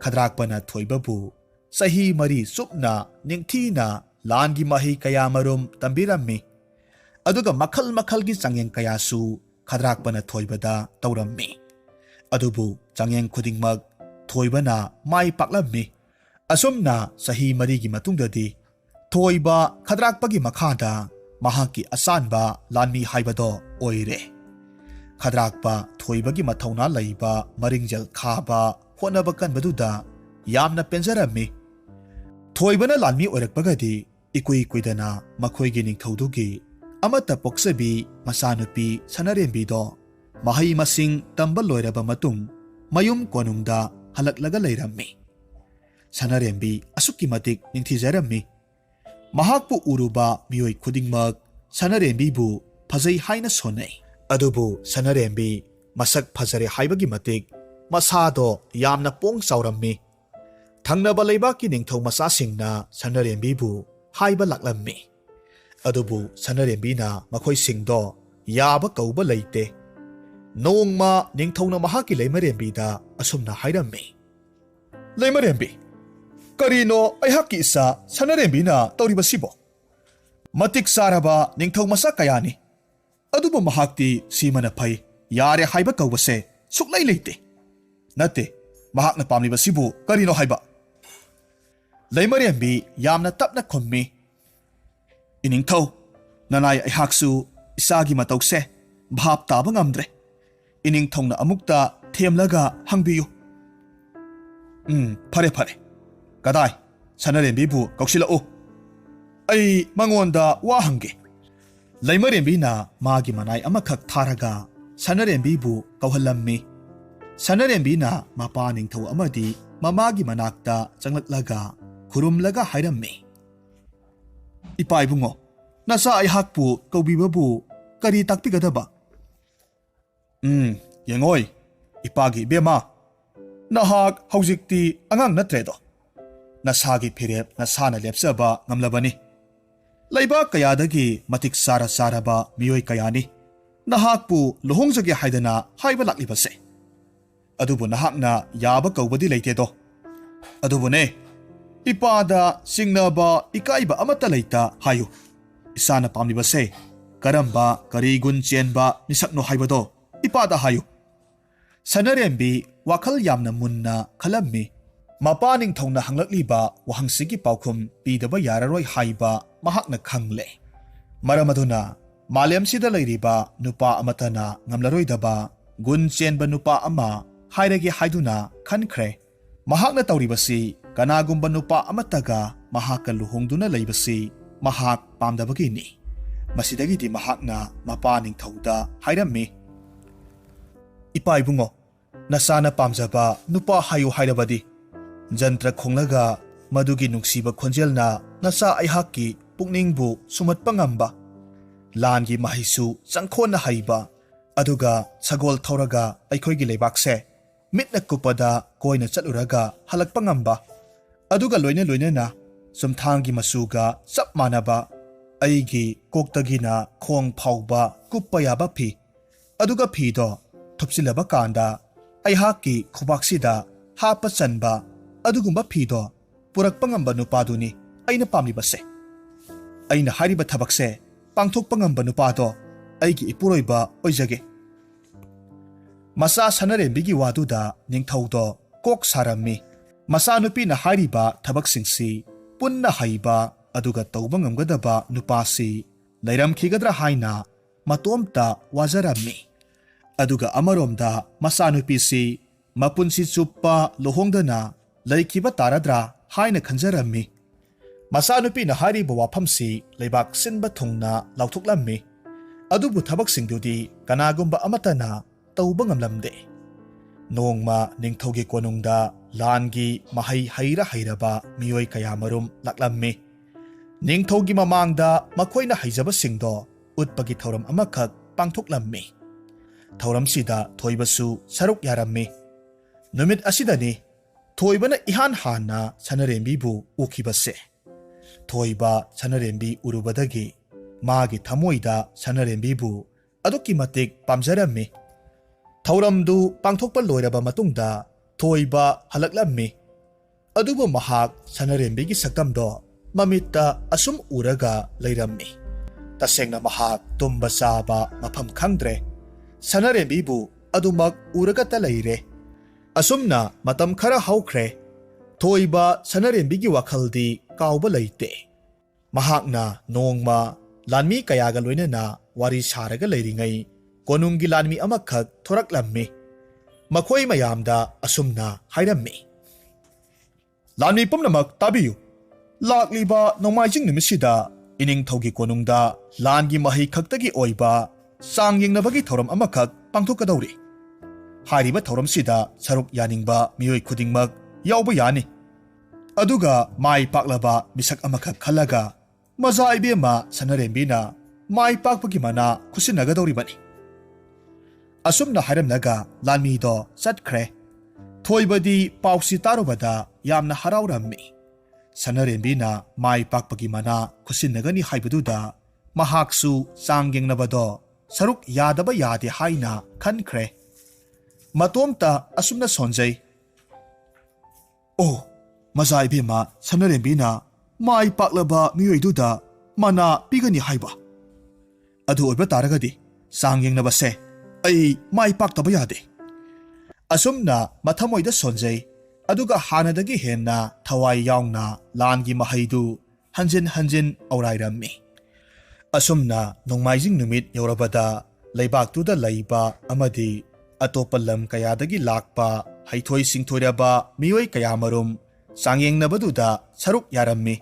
ꯈꯗ꯭ꯔꯥꯛꯄꯅ ꯊꯣꯏꯕꯕꯨ ꯆꯍꯤ 4 ꯆꯨꯞꯅ ꯅꯤꯡꯊꯤꯅ ꯂꯥꯟꯒꯤ ꯃꯍꯩ ꯀꯌꯥꯃꯔꯨꯝ ꯇꯝꯕꯤꯔꯝꯃꯤ꯫ ꯑꯗꯨꯒ ꯃꯈꯜ ꯃꯈꯜꯒꯤ ꯆꯥꯡꯌꯦꯡ ꯀꯌꯥꯁꯨ ꯈꯗ꯭ꯔꯥꯛꯄꯅ ꯊꯣꯏꯕꯗ ꯇꯧꯔꯝꯃꯤ꯫ ꯑꯗꯨꯕꯨ ꯆꯥꯡꯌꯦꯡ ꯈꯨꯗꯤꯡꯃꯛ ꯊꯣꯏꯕꯅ ꯃꯥꯏ ꯄꯥꯛꯂꯝꯃꯤ꯫ ꯑꯁꯨꯝꯅ ꯆꯍꯤ 4ꯒꯤ ꯃꯇꯨꯡꯗꯗꯤ ꯊꯣꯏꯕ ꯈꯗ꯭ꯔꯥꯛꯄꯒꯤ ꯃꯈꯥꯗ ꯃꯍꯥꯛꯀꯤ ꯑꯆꯥꯟꯕ ꯂꯥꯟꯃꯤ ꯍꯥꯏꯕꯗꯣ ꯑꯣꯏꯔꯦ꯫ ꯈꯗ꯭ꯔꯥꯛꯄ ꯊꯣꯏꯕꯒꯤ ꯃꯊꯧꯅꯥ ꯂꯩꯕ ꯃꯔꯤꯡꯖꯦꯜ ꯈꯥꯕ ꯍꯣꯠꯅꯕ ꯀꯟꯕꯗꯨꯗ ꯌꯥꯝꯅ ꯄꯦꯟꯖꯔꯝꯃꯤ꯫ ꯊꯣꯏꯕꯅ ꯂꯥꯟꯃꯤ ꯑꯣꯏꯔꯛꯄꯒꯗꯤ ꯏꯀꯨꯏ ꯀꯨꯏꯗꯅ ꯃꯈꯣꯏꯒꯤ ꯅꯤꯡꯊꯧꯗꯨꯒꯤ ꯑꯃꯠꯇ ꯄꯣꯛꯆꯕꯤ ꯃꯆꯥꯅꯨꯄꯤ ꯁꯅꯔꯦꯝꯕꯤꯗꯣ ꯃꯍꯩ ꯃꯁꯤꯡ ꯇꯝꯕ ꯂꯣꯏꯔꯕ ꯃꯇꯨꯡ ꯃꯌꯨꯝ ꯀꯣꯅꯨꯡꯗ ꯍꯜꯂꯛꯂꯒ ꯂꯩꯔꯝꯃꯤ꯫ ꯁꯅꯔꯦꯝꯕꯤ ꯑꯁꯨꯛꯀꯤ ꯃꯇꯤꯛ ꯅꯤꯡꯊꯤꯖꯔꯝꯃꯤ꯫ ꯃꯍꯥꯛꯄꯨ ꯎꯔꯨꯕ ꯃꯤꯑꯣꯏ ꯈꯨꯗꯤꯡꯃꯛ ꯁꯅꯔꯦꯝꯕꯤꯕꯨ ꯐꯖꯩ ꯍꯥꯏꯅ ꯁꯣꯟꯅꯩ꯫ ꯑꯗꯨꯕꯨ ꯁꯅꯔꯦꯝꯕꯤ ꯃꯁꯛ ꯐꯖꯔꯦ ꯍꯥꯏꯕꯒꯤ ꯃꯇꯤꯛ ꯃꯁꯥꯗꯣ ꯌꯥꯝꯅ ꯄꯣꯡ ꯆꯥꯎꯔꯝꯃꯤ꯫ ꯊꯪꯅꯕ ꯂꯩꯕꯥꯛꯀꯤ ꯅꯤꯡꯊꯧ ꯃꯆꯥꯁꯤꯡꯅ ꯁꯅꯔꯦꯝꯕꯤꯕꯨ ꯍꯥꯏꯕ ꯂꯥꯛꯂꯝꯃꯤ꯫ ꯑꯗꯨꯕꯨ ꯁꯅꯔꯦꯝꯕꯤꯅ ꯃꯈꯣꯏꯁꯤꯡꯗꯣ ꯌꯥꯕ ꯀꯧꯕ ꯂꯩꯇꯦ꯫ ꯅꯣꯡꯃ ꯅꯤꯡꯊꯧꯅ ꯃꯍꯥꯛꯀꯤ ꯂꯩꯃꯔꯦꯝꯕꯤꯗ ꯑꯁꯨꯝꯅ ꯍꯥꯏꯔꯝꯃꯤ, "ꯂꯩꯃꯔꯦꯝꯕꯤ, ꯀꯔꯤꯅꯣ ꯑꯩꯍꯥꯛꯀꯤ ꯏꯆꯥ ꯁꯅꯔꯦꯝꯕꯤꯅ ꯇꯧꯔꯤꯕꯁꯤꯕꯣ? ꯃꯇꯤꯛ ꯆꯥꯔꯕ ꯅꯤꯡꯊꯧ ꯃꯆꯥ ꯀꯌꯥꯅꯤ, ꯑꯗꯨꯕꯨ ꯃꯍꯥꯛꯇꯤ ꯁꯤꯃꯅ ꯐꯩ, ꯌꯥꯔꯦ ꯍꯥꯏꯕ ꯀꯧꯕꯁꯦ ꯁꯨꯛꯂꯩ ꯂꯩꯇꯦ꯫ ꯅꯠꯇꯦ, ꯃꯍꯥꯛꯅ ꯄꯥꯝꯂꯤꯕꯁꯤꯕꯨ ꯀꯔꯤꯅꯣ ꯍꯥꯏꯕ?" ꯂꯩꯃꯔꯦꯝꯕꯤ ꯌꯥꯝꯅ ꯇꯞꯅ ꯈꯨꯝꯃꯤ, "ꯏꯅꯤꯡꯊꯧ, ꯅꯅꯥꯏ ꯑꯩꯍꯥꯛꯁꯨ ꯏꯆꯥꯒꯤ ꯃꯇꯧꯁꯦ ꯚꯥꯞ ꯇꯥꯕ ꯉꯝꯗ꯭ꯔꯦ꯫ ꯏꯅꯤꯡꯊꯧꯅ ꯑꯃꯨꯛꯇ ꯊꯦꯝꯂꯒ ꯍꯪꯕꯤꯌꯨ." "ꯐꯔꯦ ꯐꯔꯦ, ꯀꯗꯥꯏ ꯁꯅꯔꯦꯝꯕꯤꯕꯨ ꯀꯧꯁꯤꯜꯂꯛꯎ, ꯑꯩ ꯃꯉꯣꯟꯗ ꯋꯥ ꯍꯪꯒꯦ." ꯂꯩꯃꯔꯦꯝꯕꯤꯅ ꯃꯥꯒꯤ ꯃꯅꯥꯏ ꯑꯃꯈꯛ ꯊꯥꯔꯒ ꯁꯅꯔꯦꯝꯕꯤꯕꯨ ꯀꯧꯍꯜꯂꯝꯃꯤ꯫ ꯁꯅꯔꯦꯝꯕꯤꯅ ꯃꯄꯥ ꯅꯤꯡꯊꯧ ꯑꯃꯗꯤ ꯃꯃꯥꯒꯤ ꯃꯅꯥꯛꯇ ꯆꯪꯂꯛꯂꯒ ꯈꯨꯔꯨꯝꯂꯒ ꯍꯥꯏꯔꯝꯃꯤ, "ꯏꯄꯥ ꯏꯕꯨꯡꯉꯣ, ꯅꯆꯥ ꯑꯩꯍꯥꯛꯄꯨ ꯀꯧꯕꯤꯕꯕꯨ ꯀꯔꯤ ꯇꯥꯛꯄꯤꯒꯗꯕ?" "ꯌꯦꯡꯉꯣꯏ, ꯏꯄꯥꯒꯤ ꯏꯕꯦꯝꯃ, ꯅꯍꯥꯛ ꯍꯧꯖꯤꯛꯇꯤ ꯑꯉꯥꯡ ꯅꯠꯇ꯭ꯔꯦꯗꯣ꯫ ꯅꯁꯥꯒꯤ ꯐꯤꯔꯦꯞ ꯅꯁꯥꯅ ꯂꯦꯞꯆꯕ ꯉꯝꯂꯕꯅꯤ꯫ ꯂꯩꯕꯥꯛ ꯀꯌꯥꯗꯒꯤ ꯃꯇꯤꯛ ꯆꯥꯔꯕ ꯃꯤꯑꯣꯏ ꯀꯌꯥꯅꯤ ꯅꯍꯥꯛꯄꯨ ꯂꯨꯍꯣꯡꯖꯒꯦ ꯍꯥꯏꯗꯅ ꯍꯥꯏꯕ ꯂꯥꯛꯂꯤꯕꯁꯦ꯫ ꯑꯗꯨꯕꯨ ꯅꯍꯥꯛꯅ ꯌꯥꯕ ꯀꯧꯕꯗꯤ ꯂꯩꯇꯦꯗꯣ꯫ ꯑꯗꯨꯕꯨꯅꯦ, ꯏꯄꯥꯗ ꯆꯤꯡꯅꯕ ꯏꯀꯥꯏꯕ ꯑꯃꯠꯇ ꯂꯩꯇ ꯍꯥꯏꯌꯨ꯫ ꯏꯆꯥꯅ ꯄꯥꯝꯂꯤꯕꯁꯦ ꯀꯔꯝꯕ ꯀꯔꯤ ꯒꯨꯟ ꯆꯦꯟꯕ ꯃꯤꯁꯛꯅꯣ ꯍꯥꯏꯕꯗꯣ ꯏꯄꯥꯗ ꯍꯥꯏꯌꯨ." ꯁꯅꯔꯦꯝꯕꯤ ꯋꯥꯈꯜ ꯌꯥꯝꯅ ꯃꯨꯟꯅ ꯈꯜꯂꯝꯃꯤ꯫ ꯃꯄꯥ ꯅꯤꯡꯊꯧꯅ ꯍꯪꯂꯛꯂꯤꯕ ꯋꯥꯍꯪꯁꯤꯒꯤ ꯄꯥꯎꯈꯨꯝ ꯄꯤꯗꯕ ꯌꯥꯔꯔꯣꯏ ꯍꯥꯏꯕ ꯃꯍꯥꯛꯅ ꯈꯪꯂꯦ꯫ ꯃꯔꯝ ꯑꯗꯨꯅ ꯃꯥꯂꯦꯝꯁꯤꯗ ꯂꯩꯔꯤꯕ ꯅꯨꯄꯥ ꯑꯃꯠꯇꯅ ꯉꯝꯂꯔꯣꯏꯗꯕ ꯒꯨꯟ ꯆꯦꯟꯕ ꯅꯨꯄꯥ ꯑꯃ ꯍꯥꯏꯔꯒꯦ ꯍꯥꯏꯗꯨꯅ ꯈꯟꯈ꯭ꯔꯦ꯫ ꯃꯍꯥꯛꯅ ꯇꯧꯔꯤꯕꯁꯤ ꯀꯅꯥꯒꯨꯝꯕ ꯅꯨꯄꯥ ꯑꯃꯠꯇꯒ ꯃꯍꯥꯛꯀ ꯂꯨꯍꯣꯡꯗꯨꯅ ꯂꯩꯕꯁꯤ ꯃꯍꯥꯛ ꯄꯥꯝꯗꯕꯒꯤꯅꯤ꯫ ꯃꯁꯤꯗꯒꯤꯗꯤ ꯃꯍꯥꯛꯅ ꯃꯄꯥ ꯅꯤꯡꯊꯧꯗ ꯍꯥꯏꯔꯝꯃꯤ, "ꯏꯄꯥ ꯏꯕꯨꯡꯉꯣ, ꯅꯆꯥꯅ ꯄꯥꯝꯖꯕ ꯅꯨꯄꯥ ꯍꯥꯏꯌꯨ ꯍꯥꯏꯔꯕꯗꯤ ꯖꯟꯇ꯭ꯔ ꯈꯣꯡꯂꯒ ꯃꯗꯨꯒꯤ ꯅꯨꯡꯁꯤꯕ ꯈꯣꯟꯖꯦꯜꯅ ꯅꯆꯥ ꯑꯩꯍꯥꯛꯀꯤ ꯄꯨꯛꯅꯤꯡꯕꯨ ꯁꯨꯝꯍꯠꯄ ꯉꯝꯕ, ꯂꯥꯟꯒꯤ ꯃꯍꯩꯁꯨ ꯆꯪꯈꯣꯟꯅ ꯍꯩꯕ, ꯑꯗꯨꯒ ꯁꯒꯣꯜ ꯊꯧꯔꯒ ꯑꯩꯈꯣꯏꯒꯤ ꯂꯩꯕꯥꯛꯁꯦ ꯃꯤꯠꯅ ꯀꯨꯞꯄꯗ ꯀꯣꯏꯅ ꯆꯠꯂꯨꯔꯒ ꯍꯜꯂꯛꯄ ꯉꯝꯕ, ꯑꯗꯨꯒ ꯂꯣꯏꯅꯅ ꯆꯨꯝꯊꯥꯡꯒꯤ ꯃꯆꯨꯒ ꯆꯞ ꯃꯥꯟꯅꯕ, ꯑꯩꯒꯤ ꯀꯣꯛꯇꯒꯤꯅ ꯈꯣꯡ ꯐꯥꯎꯕ ꯀꯨꯞꯄ ꯌꯥꯕ ꯐꯤ, ꯑꯗꯨꯒ ꯐꯤꯗꯣ ꯊꯨꯞꯆꯤꯜꯂꯕ ꯀꯥꯟꯗ ꯑꯩꯍꯥꯛꯀꯤ ꯈꯨꯕꯥꯛꯁꯤꯗ ꯍꯥꯞꯄ ꯆꯟꯕ, ꯑꯗꯨꯒꯨꯝꯕ ꯐꯤꯗꯣ ꯄꯨꯔꯛꯄ ꯉꯝꯕ ꯅꯨꯄꯥꯗꯨꯅꯤ ꯑꯩꯅ ꯄꯥꯝꯂꯤꯕꯁꯦ꯫ ꯑꯩꯅ ꯍꯥꯏꯔꯤꯕ ꯊꯕꯛꯁꯦ ꯄꯥꯡꯊꯣꯛꯄ ꯉꯝꯕ ꯅꯨꯄꯥꯗꯣ ꯑꯩꯒꯤ ꯏꯄꯨꯔꯣꯏꯕ ꯑꯣꯏꯖꯒꯦ." ꯃꯆꯥ ꯁꯅꯔꯦꯝꯕꯤꯒꯤ ꯋꯥꯗꯨꯗ ꯅꯤꯡꯊꯧꯗꯣ ꯀꯣꯛ ꯁꯥꯔꯝꯃꯤ꯫ ꯃꯆꯥꯅꯨꯄꯤꯅ ꯍꯥꯏꯔꯤꯕ ꯊꯕꯛꯁꯤꯡꯁꯤ ꯄꯨꯟꯅ ꯍꯩꯕ ꯑꯗꯨꯒ ꯇꯧꯕ ꯉꯝꯒꯗꯕ ꯅꯨꯄꯥꯁꯤ ꯂꯩꯔꯝꯈꯤꯒꯗ꯭ꯔꯥ ꯍꯥꯏꯅ ꯃꯇꯣꯝꯇ ꯋꯥꯖꯔꯝꯃꯤ꯫ ꯑꯗꯨꯒ ꯑꯃꯔꯣꯝꯗ ꯃꯆꯥꯅꯨꯄꯤꯁꯤ ꯃꯄꯨꯟꯁꯤ ꯆꯨꯞꯄ ꯂꯨꯍꯣꯡꯗꯅ ꯂꯩꯈꯤꯕ ꯇꯥꯔꯗ꯭ꯔꯥ ꯍꯥꯏꯅ ꯈꯟꯖꯔꯝꯃꯤ꯫ ꯃꯆꯥꯅꯨꯄꯤꯅ ꯍꯥꯏꯔꯤꯕ ꯋꯥꯐꯝꯁꯤ ꯂꯩꯕꯥꯛ ꯁꯤꯟꯕ ꯊꯨꯡꯅ ꯂꯥꯎꯊꯣꯛꯂꯝꯃꯤ꯫ ꯑꯗꯨꯕꯨ ꯊꯕꯛꯁꯤꯡꯗꯨꯗꯤ ꯀꯅꯥꯒꯨꯝꯕ ꯑꯃꯠꯇꯅ ꯇꯧꯕ ꯉꯝꯂꯝꯗꯦ꯫ ꯅꯣꯡꯃ ꯅꯤꯡꯊꯧꯒꯤ ꯀꯣꯅꯨꯡꯗ ꯂꯥꯟꯒꯤ ꯃꯍꯩ ꯍꯩꯔꯕ ꯃꯤꯑꯣꯏ ꯀꯌꯥꯃꯔꯨꯝ ꯂꯥꯛꯂꯝꯃꯤ꯫ ꯅꯤꯡꯊꯧꯒꯤ ꯃꯃꯥꯡꯗ ꯃꯈꯣꯏꯅ ꯍꯩꯖꯕꯁꯤꯡꯗꯣ ꯎꯠꯄꯒꯤ ꯊꯧꯔꯝ ꯑꯃꯈꯛ ꯄꯥꯡꯊꯣꯛꯂꯝꯃꯤ꯫ ꯊꯧꯔꯝꯁꯤꯗ ꯊꯣꯏꯕꯁꯨ ꯁꯔꯨꯛ ꯌꯥꯔꯝꯃꯤ꯫ ꯅꯨꯃꯤꯠ ꯑꯁꯤꯗꯅꯤ ꯊꯣꯏꯕꯅ ꯏꯍꯥꯟ ꯍꯥꯟꯅ ꯁꯅꯔꯦꯝꯕꯤꯕꯨ ꯎꯈꯤꯕꯁꯦ꯫ ꯊꯣꯏꯕ ꯁꯅꯔꯦꯝꯕꯤ ꯎꯔꯨꯕꯗꯒꯤ ꯃꯥꯒꯤ ꯊꯃꯣꯏꯗ ꯁꯅꯔꯦꯝꯕꯤꯕꯨ ꯑꯗꯨꯛꯀꯤ ꯃꯇꯤꯛ ꯄꯥꯝꯖꯔꯝꯃꯤ꯫ ꯊꯧꯔꯝꯗꯨ ꯄꯥꯡꯊꯣꯛꯄ ꯂꯣꯏꯔꯕ ꯃꯇꯨꯡꯗ ꯊꯣꯏꯕ ꯍꯜꯂꯛꯂꯝꯃꯤ꯫ ꯑꯗꯨꯕꯨ ꯃꯍꯥꯛ ꯁꯅꯔꯦꯝꯕꯤꯒꯤ ꯁꯛꯇꯝꯗꯣ ꯃꯃꯤꯠꯇ ꯑꯁꯨꯝ ꯎꯔꯒ ꯂꯩꯔꯝꯃꯤ꯫ ꯇꯁꯦꯡꯅ ꯃꯍꯥꯛ ꯇꯨꯝꯕ ꯆꯥꯕ ꯃꯐꯝ ꯈꯪꯗ꯭ꯔꯦ꯫ ꯁꯅꯔꯦꯝꯕꯤꯕꯨ ꯑꯗꯨꯃꯛ ꯎꯔꯒꯇ ꯂꯩꯔꯦ꯫ ꯑꯁꯨꯝꯅ ꯃꯇꯝ ꯈꯔ ꯍꯧꯈ꯭ꯔꯦ꯫ ꯊꯣꯏꯕ ꯁꯅꯔꯦꯝꯕꯤꯒꯤ ꯋꯥꯈꯜꯗꯤ ꯀꯥꯎꯕ ꯂꯩꯇꯦ꯫ ꯃꯍꯥꯛꯅ ꯅꯣꯡꯃ ꯂꯥꯟꯃꯤ ꯀꯌꯥꯒ ꯂꯣꯏꯅꯅ ꯋꯥꯔꯤ ꯁꯥꯔꯒ ꯂꯩꯔꯤꯉꯩ ꯀꯣꯅꯨꯡꯒꯤ ꯂꯥꯟꯃꯤ ꯑꯃꯈꯛ ꯊꯣꯔꯛꯂꯝꯃꯤ꯫ ꯃꯈꯣꯏ ꯃꯌꯥꯝꯗ ꯑꯁꯨꯝꯅ ꯍꯥꯏꯔꯝꯃꯤ, "ꯂꯥꯟꯃꯤ ꯄꯨꯝꯅꯃꯛ ꯇꯥꯕꯤꯌꯨ꯫ ꯂꯥꯛꯂꯤꯕ ꯅꯣꯡꯃꯥꯏꯖꯤꯡ ꯅꯨꯃꯤꯠꯁꯤꯗ ꯏꯅꯤꯡꯊꯧꯒꯤ ꯀꯣꯅꯨꯡꯗ ꯂꯥꯟꯒꯤ ꯃꯍꯩ ꯈꯛꯇꯒꯤ ꯑꯣꯏꯕ ꯆꯥꯡ ꯌꯦꯡꯅꯕꯒꯤ ꯊꯧꯔꯝ ꯑꯃꯈꯛ ꯄꯥꯡꯊꯣꯛꯀꯗꯧꯔꯤ꯫ ꯍꯥꯏꯔꯤꯕ ꯊꯧꯔꯝꯁꯤꯗ ꯁꯔꯨꯛ ꯌꯥꯅꯤꯡꯕ ꯃꯤꯑꯣꯏ ꯈꯨꯗꯤꯡꯃꯛ ꯌꯥꯎꯕ ꯌꯥꯅꯤ꯫ ꯑꯗꯨꯒ ꯃꯥꯏ ꯄꯥꯛꯂꯕ ꯃꯤꯁꯛ ꯑꯃꯈꯛ ꯈꯜꯂꯒ ꯃꯖꯥ ꯏꯕꯦꯝꯃ ꯁꯅꯔꯦꯝꯕꯤꯅ ꯃꯥꯏ ꯄꯥꯛꯄꯒꯤ ꯃꯅꯥ ꯈꯨꯠꯁꯤꯟꯅꯒꯗꯧꯔꯤꯕꯅꯤ꯫ ꯑꯁꯨꯝꯅ ꯍꯥꯏꯔꯝꯂꯒ ꯂꯥꯟꯃꯤꯗꯣ ꯆꯠꯈ꯭ꯔꯦ꯫ ꯊꯣꯏꯕꯗꯤ ꯄꯥꯎꯁꯤ ꯇꯥꯔꯨꯕꯗ ꯌꯥꯝꯅ ꯍꯔꯥꯎꯔꯝꯃꯤ꯫ ꯁꯅꯔꯦꯝꯕꯤꯅ ꯃꯥꯏ ꯄꯥꯛꯄꯒꯤ ꯃꯅꯥ ꯈꯨꯠꯁꯤꯟꯅꯒꯅꯤ ꯍꯥꯏꯕꯗꯨꯗ ꯃꯍꯥꯛꯁꯨ ꯆꯥꯡ ꯌꯦꯡꯅꯕꯗꯣ ꯁꯔꯨꯛ ꯌꯥꯗꯕ ꯌꯥꯗꯦ ꯍꯥꯏꯅ ꯈꯟꯈ꯭ꯔꯦ꯫ ꯃꯇꯣꯝꯇ ꯑꯁꯨꯝꯅ ꯁꯣꯟꯖꯩ, "ꯑꯣ, ꯃꯖꯥ ꯏꯕꯦꯝꯃ ꯁꯅꯔꯦꯝꯕꯤꯅ ꯃꯥꯏ ꯄꯥꯛꯂꯕ ꯃꯤꯑꯣꯏꯗꯨꯗ ꯃꯅꯥ ꯄꯤꯒꯅꯤ ꯍꯥꯏꯕ? ꯑꯗꯨ ꯑꯣꯏꯕ ꯇꯥꯔꯒꯗꯤ ꯆꯥꯡ ꯌꯦꯡꯅꯕꯁꯦ ꯑꯩ ꯃꯥꯏ ꯄꯥꯛꯇꯕ ꯌꯥꯗꯦ"꯫ ꯑꯁꯨꯝꯅ ꯃꯊꯃꯣꯏꯗ ꯁꯣꯟꯖꯩ, ꯑꯗꯨꯒ ꯍꯥꯟꯅꯗꯒꯤ ꯍꯦꯟꯅ ꯊꯋꯥꯏ ꯌꯥꯎꯅ ꯂꯥꯟꯒꯤ ꯃꯍꯩꯗꯨ ꯍꯟꯖꯤꯟ ꯍꯟꯖꯤꯟ ꯑꯧꯔꯥꯏꯔꯝꯃꯤ꯫ ꯑꯁꯨꯝꯅ ꯅꯣꯡꯃꯥꯏꯖꯤꯡ ꯅꯨꯃꯤꯠ ꯌꯧꯔꯕꯗ ꯂꯩꯕꯥꯛꯇꯨꯗ ꯂꯩꯕ ꯑꯃꯗꯤ ꯑꯇꯣꯞꯄ ꯂꯝ ꯀꯌꯥꯗꯒꯤ ꯂꯥꯛꯄ ꯍꯩꯊꯣꯏ ꯁꯤꯡꯊꯣꯏꯔꯕ ꯃꯤꯑꯣꯏ ꯀꯌꯥꯃꯔꯨꯝ ꯆꯥꯡꯌꯦꯡꯅꯕꯗꯨꯗ ꯁꯔꯨꯛ ꯌꯥꯔꯝꯃꯤ꯫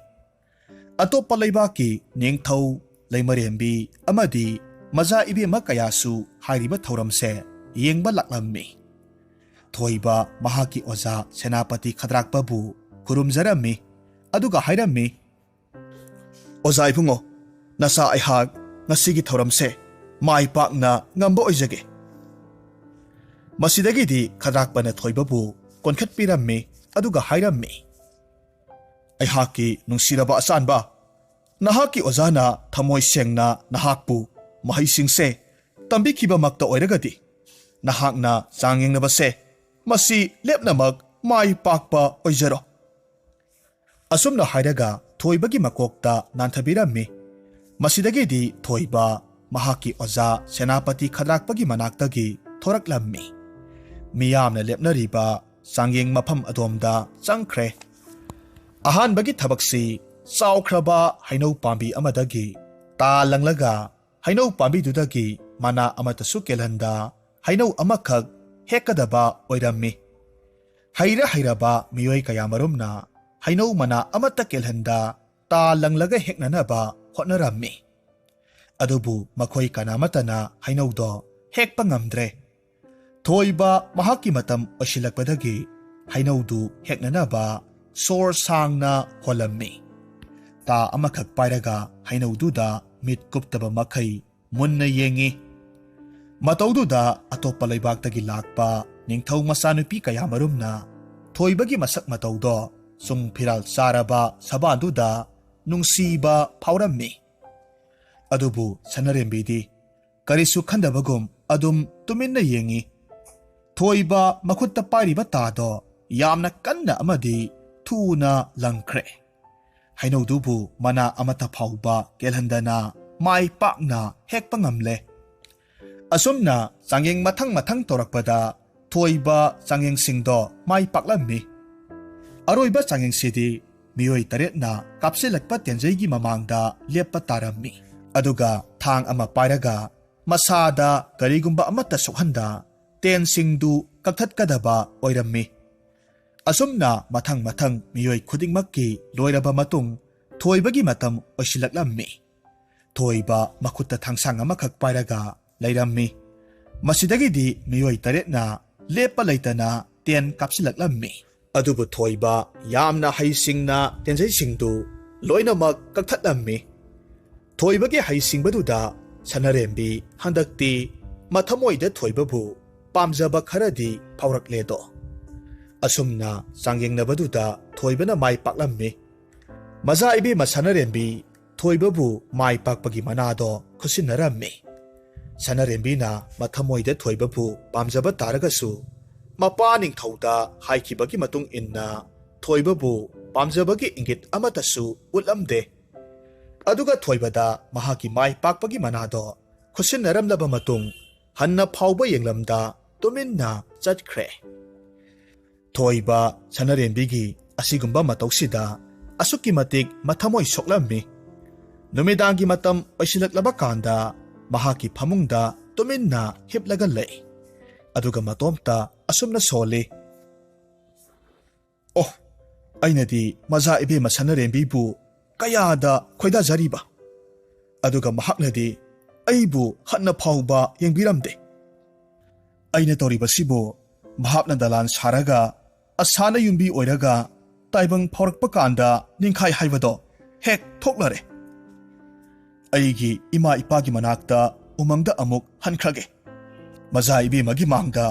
ꯑꯇꯣꯞꯄ ꯂꯩꯕꯥꯛꯀꯤ ꯅꯤꯡꯊꯧ, ꯂꯩꯃꯔꯦꯝꯕꯤ ꯑꯃꯗꯤ ꯃꯖꯥ ꯏꯕꯦꯝꯃ ꯀꯌꯥꯁꯨ ꯍꯥꯏꯔꯤꯕ ꯊꯧꯔꯝꯁꯦ ꯌꯦꯡꯕ ꯂꯥꯛꯂꯝꯃꯤ꯫ ꯊꯣꯏꯕ ꯃꯍꯥꯛꯀꯤ ꯑꯣꯖꯥ ꯁꯦꯅꯥꯄꯇꯤ ꯈꯗ꯭ꯔꯥꯛꯄꯕꯨ ꯈꯨꯔꯨꯝꯖꯔꯝꯃꯤ, ꯑꯗꯨꯒ ꯍꯥꯏꯔꯝꯃꯤ, "ꯑꯣꯖꯥ ꯏꯕꯨꯡꯉꯣ, ꯅꯆꯥ ꯑꯩꯍꯥꯛ ꯉꯁꯤꯒꯤ ꯊꯧꯔꯝꯁꯦ ꯃꯥꯏ ꯄꯥꯛꯅ ꯉꯝꯕ ꯑꯣꯏꯖꯒꯦ"꯫ ꯃꯁꯤꯗꯒꯤꯗꯤ ꯈꯗ꯭ꯔꯥꯛꯄꯅ ꯊꯣꯏꯕꯕꯨ ꯀꯣꯟꯈꯠꯄꯤꯔꯝꯃꯤ, ꯑꯗꯨꯒ ꯍꯥꯏꯔꯝꯃꯤ, "ꯑꯩꯍꯥꯛꯀꯤ ꯅꯨꯡꯁꯤꯔꯕ ꯑꯆꯥꯟꯕ, ꯅꯍꯥꯛꯀꯤ ꯑꯣꯖꯥꯅ ꯊꯃꯣꯏ ꯁꯦꯡꯅ ꯅꯍꯥꯛꯄꯨ ꯃꯍꯩꯁꯤꯡꯁꯦ ꯇꯝꯕꯤꯈꯤꯕꯃꯛꯇ ꯑꯣꯏꯔꯒꯗꯤ ꯅꯍꯥꯛꯅ ꯆꯥꯡ ꯌꯦꯡꯅꯕꯁꯦ ꯃꯁꯤ ꯂꯦꯞꯅꯃꯛ ꯃꯥꯏ ꯄꯥꯛꯄ ꯑꯣꯏꯖꯔꯣ"꯫ ꯑꯁꯨꯝꯅ ꯍꯥꯏꯔꯒ ꯊꯣꯏꯕꯒꯤ ꯃꯀꯣꯛꯇ ꯅꯥꯟꯊꯕꯤꯔꯝꯃꯤ꯫ ꯃꯁꯤꯗꯒꯤꯗꯤ ꯊꯣꯏꯕ ꯃꯍꯥꯛꯀꯤ ꯑꯣꯖꯥ ꯁꯦꯅꯥꯄꯇꯤ ꯈꯗ꯭ꯔꯥꯛꯄꯒꯤ ꯃꯅꯥꯛꯇꯒꯤ ꯊꯣꯔꯛꯂꯝꯃꯤ꯫ ꯃꯤꯌꯥꯝꯅ ꯂꯦꯞꯅꯔꯤꯕ ꯆꯥꯡꯌꯦꯡ ꯃꯐꯝ ꯑꯗꯣꯝꯗ ꯆꯪꯈ꯭ꯔꯦ꯫ ꯑꯍꯥꯟꯕꯒꯤ ꯊꯕꯛꯁꯤ ꯆꯥꯎꯈ꯭ꯔꯕ ꯍꯩꯅꯧ ꯄꯥꯝꯕꯤ ꯑꯃꯗꯒꯤ ꯇꯥ ꯂꯪꯂꯒ ꯍꯩꯅꯧ ꯄꯥꯝꯕꯤꯗꯨꯗꯒꯤ ꯃꯅꯥ ꯑꯃꯠꯇꯁꯨ ꯀꯦꯜꯍꯟꯗ ꯍꯩꯅꯧ ꯑꯃꯈꯛ ꯍꯦꯛꯀꯗꯕ ꯑꯣꯏꯔꯝꯃꯤ꯫ ꯍꯩꯔ ꯍꯩꯔꯕ ꯃꯤꯑꯣꯏ ꯀꯌꯥꯃꯔꯨꯝꯅ ꯍꯩꯅꯧ ꯃꯅꯥ ꯑꯃꯠꯇ ꯀꯦꯜꯍꯟꯗ ꯇꯥ ꯂꯪꯂꯒ ꯍꯦꯛꯅꯅꯕ ꯍꯣꯠꯅꯔꯝꯃꯤ꯫ ꯑꯗꯨꯕꯨ ꯃꯈꯣꯏ ꯀꯅꯥꯃꯠꯇꯅ ꯍꯩꯅꯧꯗꯣ ꯍꯦꯛꯄ ꯉꯝꯗ꯭ꯔꯦ꯫ ꯊꯣꯏꯕ ꯃꯍꯥꯛꯀꯤ ꯃꯇꯝ ꯑꯣꯏꯁꯤꯜꯂꯛꯄꯗꯒꯤ ꯍꯩꯅꯧꯗꯨ ꯍꯦꯛꯅꯅꯕ ꯁꯣꯔ ꯁꯥꯡꯅ ꯍꯣꯜꯂꯝꯃꯤ꯫ ꯇꯥ ꯑꯃꯈꯛ ꯄꯥꯏꯔꯒ ꯍꯩꯅꯧꯗꯨꯗ ꯃꯤꯠ ꯀꯨꯞꯇꯕ ꯃꯈꯩ ꯃꯨꯟꯅ ꯌꯦꯡꯉꯤ꯫ ꯃꯇꯧꯗꯨꯗ ꯑꯇꯣꯞꯄ ꯂꯩꯕꯥꯛꯇꯒꯤ ꯂꯥꯛꯄ ꯅꯤꯡꯊꯧ ꯃꯆꯥꯅꯨꯄꯤ ꯀꯌꯥꯃꯔꯨꯝꯅ ꯊꯣꯏꯕꯒꯤ ꯃꯁꯛ ꯃꯇꯧꯗꯣ ꯆꯨꯡ ꯐꯤꯔꯥꯜ ꯆꯥꯔꯕ ꯁꯕꯥꯟꯗꯨꯗ ꯅꯨꯡꯁꯤꯕ ꯐꯥꯎꯔꯝꯃꯤ꯫ ꯑꯗꯨꯕꯨ ꯁꯅꯔꯦꯝꯕꯤꯗꯤ ꯀꯔꯤꯁꯨ ꯈꯟꯗꯕꯒꯨꯝ ꯑꯗꯨꯝ ꯇꯨꯃꯤꯟꯅ ꯌꯦꯡꯉꯤ꯫ ꯊꯣꯏꯕ ꯃꯈꯨꯠꯇ ꯄꯥꯏꯔꯤꯕ ꯇꯥꯗꯣ ꯌꯥꯝꯅ ꯀꯟꯅ ꯑꯃꯗꯤ ꯊꯨꯅ ꯂꯪꯈ꯭ꯔꯦ꯫ ꯍꯩꯅꯧꯗꯨꯕꯨ ꯃꯅꯥ ꯑꯃꯠꯇ ꯐꯥꯎꯕ ꯀꯦꯜꯍꯟꯗꯅ ꯃꯥꯏ ꯄꯥꯛꯅ ꯍꯦꯛꯄ ꯉꯝꯂꯦ꯫ ꯑꯁꯨꯝꯅ ꯆꯥꯡꯌꯦꯡ ꯃꯊꯪ ꯃꯊꯪ ꯇꯧꯔꯛꯄꯗ ꯊꯣꯏꯕ ꯆꯥꯡꯌꯦꯡꯁꯤꯡꯗꯣ ꯃꯥꯏ ꯄꯥꯛꯂꯝꯃꯤ꯫ ꯑꯔꯣꯏꯕ ꯆꯥꯡꯌꯦꯡꯁꯤꯗꯤ ꯃꯤꯑꯣꯏ 8ꯅ ꯀꯥꯞꯁꯤꯜꯂꯛꯄ ꯇꯦꯟꯖꯩꯒꯤ ꯃꯃꯥꯡꯗ ꯂꯦꯞꯄ ꯇꯥꯔꯝꯃꯤ꯫ ꯑꯗꯨꯒ ꯊꯥꯡ ꯑꯃ ꯄꯥꯏꯔꯒ ꯃꯁꯥꯗ ꯀꯔꯤꯒꯨꯝꯕ ꯑꯃꯠꯇ ꯁꯣꯛꯍꯟꯗ ꯇꯦꯟꯁꯤꯡꯗꯨ ꯀꯛꯊꯠꯀꯗꯕ ꯑꯣꯏꯔꯝꯃꯤ꯫ ꯑꯁꯨꯝꯅ ꯃꯊꯪ ꯃꯊꯪ ꯃꯤꯑꯣꯏ ꯈꯨꯗꯤꯡꯃꯛꯀꯤ ꯂꯣꯏꯔꯕ ꯃꯇꯨꯡ ꯊꯣꯏꯕꯒꯤ ꯃꯇꯝ ꯑꯣꯏꯁꯤꯜꯂꯛꯂꯝꯃꯤ꯫ ꯊꯣꯏꯕ ꯃꯈꯨꯠꯇ ꯊꯥꯡꯁꯥꯡ ꯑꯃꯈꯛ ꯄꯥꯏꯔꯒ ꯂꯩꯔꯝꯃꯤ꯫ ꯃꯁꯤꯗꯒꯤꯗꯤ ꯃꯤꯑꯣꯏ 8ꯅ ꯂꯦꯞꯄ ꯂꯩꯇꯅ ꯇꯦꯟ ꯀꯥꯞꯁꯤꯜꯂꯛꯂꯝꯃꯤ꯫ ꯑꯗꯨꯕꯨ ꯊꯣꯏꯕ ꯌꯥꯝꯅ ꯍꯩꯁꯤꯡꯅ ꯇꯦꯟꯖꯩꯁꯤꯡꯗꯨ ꯂꯣꯏꯅꯃꯛ ꯀꯛꯊꯠꯂꯝꯃꯤ꯫ ꯊꯣꯏꯕꯒꯤ ꯍꯩꯁꯤꯡꯕꯗꯨꯗ ꯁꯅꯔꯦꯝꯕꯤ ꯍꯟꯗꯛꯇꯤ ꯃꯊꯃꯣꯏꯗ ꯊꯣꯏꯕꯕꯨ ꯄꯥꯝꯖꯕ ꯈꯔꯗꯤ ꯐꯥꯎꯔꯛꯂꯦꯗꯣ꯫ ꯑꯁꯨꯝꯅ ꯆꯥꯡꯌꯦꯡꯅꯕꯗꯨꯗ ꯊꯣꯏꯕꯅ ꯃꯥꯏ ꯄꯥꯛꯂꯝꯃꯤ꯫ ꯃꯖꯥ ꯏꯕꯦꯝꯃ ꯁꯅꯔꯦꯝꯕꯤ ꯊꯣꯏꯕꯕꯨ ꯃꯥꯏ ꯄꯥꯛꯄꯒꯤ ꯃꯅꯥꯗꯣ ꯈꯨꯠꯁꯤꯟꯅꯔꯝꯃꯤ꯫ ꯁꯅꯔꯦꯝꯕꯤꯅ ꯃꯊꯃꯣꯏꯗ ꯊꯣꯏꯕꯕꯨ ꯄꯥꯝꯖꯕ ꯇꯥꯔꯒꯁꯨ ꯃꯄꯥ ꯅꯤꯡꯊꯧꯗ ꯍꯥꯏꯈꯤꯕꯒꯤ ꯃꯇꯨꯡ ꯏꯟꯅ ꯊꯣꯏꯕꯕꯨ ꯄꯥꯝꯖꯕꯒꯤ ꯏꯪꯒꯤꯠ ꯑꯃꯠꯇꯁꯨ ꯎꯠꯂꯝꯗꯦ꯫ ꯑꯗꯨꯒ ꯊꯣꯏꯕꯗ ꯃꯍꯥꯛꯀꯤ ꯃꯥꯏ ꯄꯥꯛꯄꯒꯤ ꯃꯅꯥꯗꯣ ꯈꯨꯠꯁꯤꯟꯅꯔꯝꯂꯕ ꯃꯇꯨꯡ ꯍꯟꯅ ꯐꯥꯎꯕ ꯌꯦꯡꯂꯝꯗ ꯇꯨꯃꯤꯟꯅ ꯆꯠꯈ꯭ꯔꯦ꯫ ꯊꯣꯏꯕ ꯁꯅꯔꯦꯝꯕꯤꯒꯤ ꯑꯁꯤꯒꯨꯝꯕ ꯃꯇꯧꯁꯤꯗ ꯑꯁꯨꯛꯀꯤ ꯃꯇꯤꯛ ꯃꯊꯃꯣꯏ ꯁꯣꯛꯂꯝꯃꯤ꯫ ꯅꯨꯃꯤꯗꯥꯡꯒꯤ ꯃꯇꯝ ꯑꯣꯏꯁꯤꯜꯂꯛꯂꯕ ꯀꯥꯟꯗ ꯃꯍꯥꯛꯀꯤ ꯐꯃꯨꯡꯗ ꯇꯨꯃꯤꯟꯅ ꯍꯤꯞꯂꯒ ꯂꯩ꯫ ꯑꯗꯨꯒ ꯃꯇꯣꯝꯇ ꯑꯁꯨꯝꯅ ꯁꯣꯜꯂꯤ, "ꯑꯣ, ꯑꯩꯅꯗꯤ ꯃꯖꯥ ꯏꯕꯦꯝꯃ ꯁꯅꯔꯦꯝꯕꯤꯕꯨ ꯀꯌꯥꯗ ꯈꯣꯏꯗꯥꯖꯔꯤꯕ, ꯑꯗꯨꯒ ꯃꯍꯥꯛꯅꯗꯤ ꯑꯩꯕꯨ ꯍꯟꯅ ꯐꯥꯎꯕ ꯌꯦꯡꯕꯤꯔꯝꯗꯦ꯫ ꯑꯩꯅ ꯇꯧꯔꯤꯕꯁꯤꯕꯨ ꯃꯍꯥꯛꯅ ꯗꯂꯥꯟ ꯁꯥꯔꯒ ꯑꯁꯥꯅ ꯌꯨꯝꯕꯤ ꯑꯣꯏꯔꯒ ꯇꯥꯏꯕꯪ ꯐꯥꯎꯔꯛꯄ ꯀꯥꯟꯗ ꯅꯤꯡꯈꯥꯏ ꯍꯥꯏꯕꯗꯣ ꯍꯦꯛ ꯊꯣꯛꯂꯔꯦ꯫ ꯑꯩꯒꯤ ꯏꯃꯥ ꯏꯄꯥꯒꯤ ꯃꯅꯥꯛꯇ ꯎꯃꯪꯗ ꯑꯃꯨꯛ ꯍꯟꯈ꯭ꯔꯒꯦ꯫ ꯃꯖꯥ ꯏꯕꯦꯝꯃꯒꯤ ꯃꯥꯡꯗ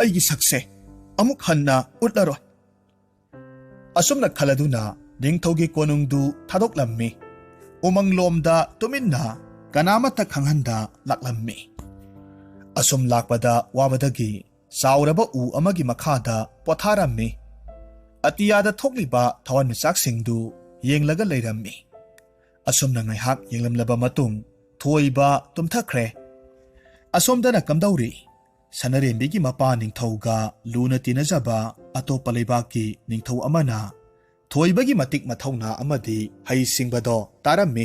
ꯑꯩꯒꯤ ꯁꯛꯁꯦ ꯑꯃꯨꯛ ꯍꯟꯅ ꯎꯠꯂꯔꯣꯏ꯫ ꯑꯁꯨꯝꯅ ꯈꯜꯂꯗꯨꯅ ꯅꯤꯡꯊꯧꯒꯤ ꯀꯣꯅꯨꯡꯗꯨ ꯊꯥꯗꯣꯛꯂꯝꯃꯤ꯫ ꯎꯃꯪꯂꯣꯝꯗ ꯇꯨꯃꯤꯟꯅ ꯀꯅꯥꯃꯠꯇ ꯈꯪꯍꯟꯗ ꯂꯥꯛꯂꯝꯃꯤ꯫ ꯑꯁꯨꯝ ꯂꯥꯛꯄꯗ ꯋꯥꯕꯗꯒꯤ ꯆꯥꯎꯔꯕ ꯎ ꯑꯃꯒꯤ ꯃꯈꯥꯗ ꯄꯣꯊꯥꯔꯝꯃꯤ꯫ ꯑꯇꯤꯌꯥꯗ ꯊꯣꯛꯂꯤꯕ ꯊꯋꯥꯟꯃꯤꯆꯥꯛꯁꯤꯡꯗꯨ ꯌꯦꯡꯂꯒ ꯂꯩꯔꯝꯃꯤ꯫ ꯑꯁꯨꯝꯅ ꯉꯥꯏꯍꯥꯛ ꯌꯦꯡꯂꯝꯂꯕ ꯃꯇꯨꯡ ꯊꯣꯏꯕ ꯇꯨꯝꯊꯈ꯭ꯔꯦ꯫ ꯑꯁꯣꯝꯗꯅ ꯀꯝꯗꯧꯔꯤ? ꯁꯅꯔꯦꯝꯕꯤꯒꯤ ꯃꯄꯥ ꯅꯤꯡꯊꯧꯒ ꯂꯨꯅ ꯇꯤꯟꯅꯖꯕ ꯑꯇꯣꯞꯄ ꯂꯩꯕꯥꯛꯀꯤ ꯅꯤꯡꯊꯧ ꯑꯃꯅ ꯊꯣꯏꯕꯒꯤ ꯃꯇꯤꯛ ꯃꯊꯧꯅꯥ ꯑꯃꯗꯤ ꯍꯩꯁꯤꯡꯕꯗꯣ ꯇꯥꯔꯝꯃꯤ꯫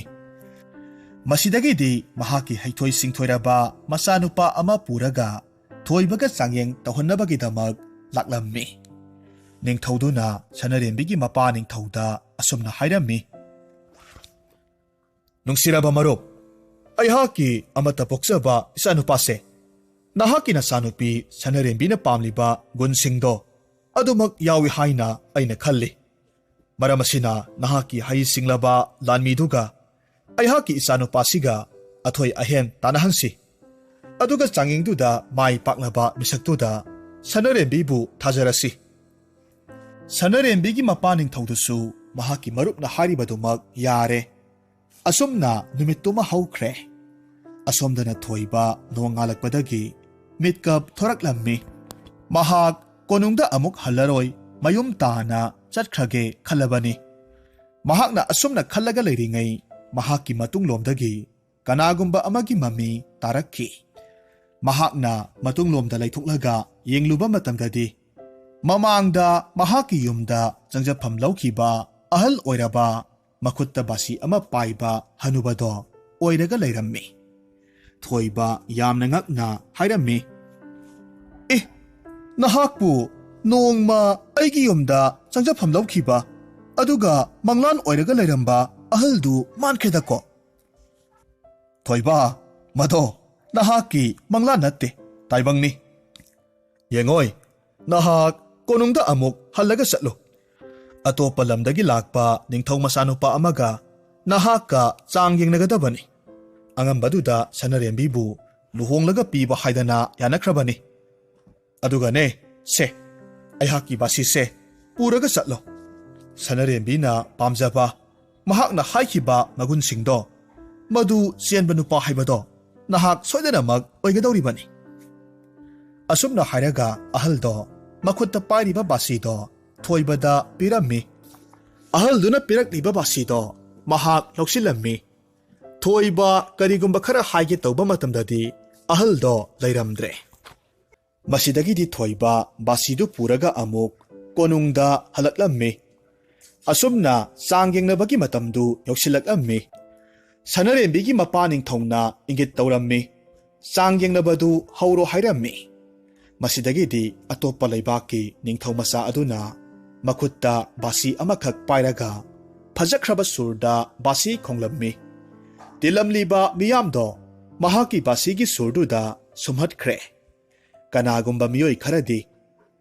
ꯃꯁꯤꯗꯒꯤꯗꯤ ꯃꯍꯥꯛꯀꯤ ꯍꯩꯊꯣꯏ ꯁꯤꯡꯊꯣꯏꯔꯕ ꯃꯆꯥꯅꯨꯄꯥ ꯑꯃ ꯄꯨꯔꯒ ꯊꯣꯏꯕꯒ ꯆꯥꯡꯌꯦꯡ ꯇꯧꯍꯟꯅꯕꯒꯤꯗꯃꯛ ꯂꯥꯛꯂꯝꯃꯤ꯫ ꯅꯤꯡꯊꯧꯗꯨꯅ ꯁꯅꯔꯦꯝꯕꯤꯒꯤ ꯃꯄꯥ ꯅꯤꯡꯊꯧꯗ ꯑꯁꯨꯝꯅ ꯍꯥꯏꯔꯝꯃꯤ: ꯅꯨꯡꯁꯤꯔꯕ ꯃꯔꯨꯞ, ꯑꯩꯍꯥꯛꯀꯤ ꯑꯃꯠꯇ ꯄꯣꯛꯆꯕ ꯏꯆꯥꯅꯨꯄꯥꯁꯦ ꯅꯍꯥꯛꯀꯤ ꯅꯆꯥꯅꯨꯄꯤ ꯁꯅꯔꯦꯝꯕꯤꯅ ꯄꯥꯝꯂꯤꯕ ꯒꯨꯟꯁꯤꯡꯗꯣ ꯑꯗꯨꯃꯛ ꯌꯥꯎꯏ ꯍꯥꯏꯅ ꯑꯩꯅ ꯈꯜꯂꯤ꯫ ꯃꯔꯝ ꯑꯁꯤꯅ ꯅꯍꯥꯛꯀꯤ ꯍꯩꯁꯤꯡꯂꯕ ꯂꯥꯟꯃꯤꯗꯨꯒ ꯑꯩꯍꯥꯛꯀꯤ ꯏꯆꯥꯅꯨꯄꯥꯁꯤꯒ ꯑꯊꯣꯏ ꯑꯍꯦꯟ ꯇꯥꯟꯅꯍꯟꯁꯤ꯫ ꯑꯗꯨꯒ ꯆꯥꯡꯌꯦꯡꯗꯨꯗ ꯃꯥꯏ ꯄꯥꯛꯂꯕ ꯃꯤꯁꯛꯇꯨꯗ ꯁꯅꯔꯦꯝꯕꯤꯕꯨ ꯊꯥꯖꯔꯁꯤ꯫ ꯁꯅꯔꯦꯝꯕꯤꯒꯤ ꯃꯄꯥ ꯅꯤꯡꯊꯧꯗꯨꯁꯨ ꯃꯍꯥꯛꯀꯤ ꯃꯔꯨꯞꯅ ꯍꯥꯏꯔꯤꯕꯗꯨꯃꯛ ꯌꯥꯔꯦ꯫ ꯑꯁꯨꯝꯅ ꯅꯨꯃꯤꯠꯇꯨꯃ ꯍꯧꯈ꯭ꯔꯦ꯫ ꯑꯁꯣꯝꯗꯅ ꯊꯣꯏꯕ ꯅꯣꯡꯉꯥꯜꯂꯛꯄꯗꯒꯤ ꯃꯤꯠꯀꯞ ꯊꯣꯔꯛꯂꯝꯃꯤ꯫ ꯃꯍꯥꯛ ꯀꯣꯅꯨꯡꯗ ꯑꯃꯨꯛ ꯍꯜꯂꯔꯣꯏ, ꯃꯌꯨꯝ ꯇꯥꯅ ꯆꯠꯈ꯭ꯔꯒꯦ ꯈꯜꯂꯕꯅꯤ꯫ ꯃꯍꯥꯛꯅ ꯑꯁꯨꯝꯅ ꯈꯜꯂꯒ ꯂꯩꯔꯤꯉꯩ ꯃꯍꯥꯛꯀꯤ ꯃꯇꯨꯡꯂꯣꯝꯗꯒꯤ ꯀꯅꯥꯒꯨꯝꯕ ꯑꯃꯒꯤ ꯃꯃꯤ ꯇꯥꯔꯛꯈꯤ꯫ ꯃꯍꯥꯛꯅ ꯃꯇꯨꯡꯂꯣꯝꯗ ꯂꯩꯊꯣꯛꯂꯒ ꯌꯦꯡꯂꯨꯕ ꯃꯇꯝꯗꯗꯤ ꯃꯃꯥꯡꯗ ꯃꯍꯥꯛꯀꯤ ꯌꯨꯝꯗ ꯆꯪꯖꯐꯝ ꯂꯧꯈꯤꯕ ꯑꯍꯜ ꯑꯣꯏꯔꯕ ꯃꯈꯨꯠꯇ ꯕꯥꯁꯤ ꯑꯃ ꯄꯥꯏꯕ ꯍꯅꯨꯕꯗꯣ ꯑꯣꯏꯔꯒ ꯂꯩꯔꯝꯃꯤ꯫ ꯊꯣꯏꯕ ꯌꯥꯝꯅ ꯉꯛꯅ ꯍꯥꯏꯔꯝꯃꯤ: "ꯑꯦ, ꯅꯍꯥꯛꯄꯨ ꯅꯣꯡꯃ ꯑꯩꯒꯤ ꯌꯨꯝꯗ ꯆꯪꯖꯐꯝ ꯂꯧꯈꯤꯕ ꯑꯗꯨꯒ ꯃꯪꯂꯥꯟ ꯑꯣꯏꯔꯒ ꯂꯩꯔꯝꯕ ꯑꯍꯜꯗꯨ ꯃꯥꯟꯈ꯭ꯔꯦꯗꯀꯣ?" "ꯊꯣꯏꯕ, ꯃꯗꯣ ꯅꯍꯥꯛꯀꯤ ꯃꯪꯂꯥꯟ ꯅꯠꯇꯦ, ꯇꯥꯏꯕꯪꯅꯤ꯫ ꯌꯦꯡꯉꯣꯏ, ꯅꯍꯥꯛ ꯀꯣꯅꯨꯡꯗ ꯑꯃꯨꯛ ꯍꯜꯂꯒ ꯆꯠꯂꯨ꯫ ꯑꯇꯣꯞꯄ ꯂꯝꯗꯒꯤ ꯂꯥꯛꯄ ꯅꯤꯡꯊꯧ ꯃꯆꯥꯅꯨꯄꯥ ꯑꯃꯒ ꯅꯍꯥꯛꯀ ꯆꯥꯡ ꯌꯦꯡꯅꯒꯗꯕꯅꯤ꯫ ꯑꯉꯝꯕꯗꯨꯗ ꯁꯅꯔꯦꯝꯕꯤꯕꯨ ꯂꯨꯍꯣꯡꯂꯒ ꯄꯤꯕ ꯍꯥꯏꯗꯅ ꯌꯥꯅꯈ꯭ꯔꯕꯅꯤ꯫ ꯑꯗꯨꯒꯅꯦ, ꯁꯦ, ꯑꯩꯍꯥꯛꯀꯤ ꯕꯥꯁꯤꯁꯦ ꯄꯨꯔꯒ ꯆꯠꯂꯣ꯫ ꯁꯅꯔꯦꯝꯕꯤꯅ ꯄꯥꯝꯖꯕ, ꯃꯍꯥꯛꯅ ꯍꯥꯏꯈꯤꯕ ꯃꯒꯨꯟꯁꯤꯡꯗꯣ, ꯃꯗꯨ ꯆꯦꯟꯕ ꯅꯨꯄꯥ ꯍꯥꯏꯕꯗꯣ ꯅꯍꯥꯛ ꯁꯣꯏꯗꯅꯃꯛ ꯑꯣꯏꯒꯗꯧꯔꯤꯕꯅꯤ." ꯑꯁꯨꯝꯅ ꯍꯥꯏꯔꯒ ꯑꯍꯜꯗꯣ ꯃꯈꯨꯠꯇ ꯄꯥꯏꯔꯤꯕ ꯕꯥꯁꯤꯗꯣ ꯊꯣꯏꯕꯗ ꯄꯤꯔꯝꯃꯤ꯫ ꯑꯍꯜꯗꯨꯅ ꯄꯤꯔꯛꯂꯤꯕ ꯕꯥꯁꯤꯗꯣ ꯃꯍꯥꯛ ꯂꯧꯁꯤꯜꯂꯝꯃꯤ꯫ ꯊꯣꯏꯕ ꯀꯔꯤꯒꯨꯝꯕ ꯈꯔ ꯍꯥꯏꯒꯦ ꯇꯧꯕ ꯃꯇꯝꯗꯗꯤ ꯑꯍꯜꯗꯣ ꯂꯩꯔꯝꯗ꯭ꯔꯦ꯫ ꯃꯁꯤꯗꯒꯤꯗꯤ ꯊꯣꯏꯕ ꯕꯥꯁꯤꯗꯨ ꯄꯨꯔꯒ ꯑꯃꯨꯛ ꯀꯣꯅꯨꯡꯗ ꯍꯜꯂꯛꯂꯝꯃꯤ꯫ ꯑꯁꯨꯝꯅ ꯆꯥꯡ ꯌꯦꯡꯅꯕꯒꯤ ꯃꯇꯝꯗꯨ ꯌꯧꯁꯤꯜꯂꯛꯂꯝꯃꯤ꯫ ꯁꯅꯔꯦꯝꯕꯤꯒꯤ ꯃꯄꯥ ꯅꯤꯡꯊꯧꯅ ꯏꯪꯒꯤꯠ ꯇꯧꯔꯝꯃꯤ꯫ ꯆꯥꯡ ꯌꯦꯡꯅꯕꯗꯨ ꯍꯧꯔꯣ ꯍꯥꯏꯔꯝꯃꯤ꯫ ꯃꯁꯤꯗꯒꯤꯗꯤ ꯑꯇꯣꯞꯄ ꯂꯩꯕꯥꯛꯀꯤ ꯅꯤꯡꯊꯧ ꯃꯆꯥ ꯑꯗꯨꯅ ꯃꯈꯨꯠꯇ ꯕꯥꯁꯤ ꯑꯃꯈꯛ ꯄꯥꯏꯔꯒ ꯐꯖꯈ꯭ꯔꯕ ꯁꯨꯔꯗ ꯕꯥꯁꯤ ꯈꯣꯡꯂꯝꯃꯤ꯫ ꯇꯤꯜꯂꯝꯂꯤꯕ ꯃꯤꯌꯥꯝꯗꯣ ꯃꯍꯥꯛꯀꯤ ꯕꯥꯁꯤꯒꯤ ꯁꯨꯔꯗꯨꯗ ꯁꯨꯝꯍꯠꯈ꯭ꯔꯦ꯫ ꯀꯅꯥꯒꯨꯝꯕ ꯃꯤꯑꯣꯏ ꯈꯔꯗꯤ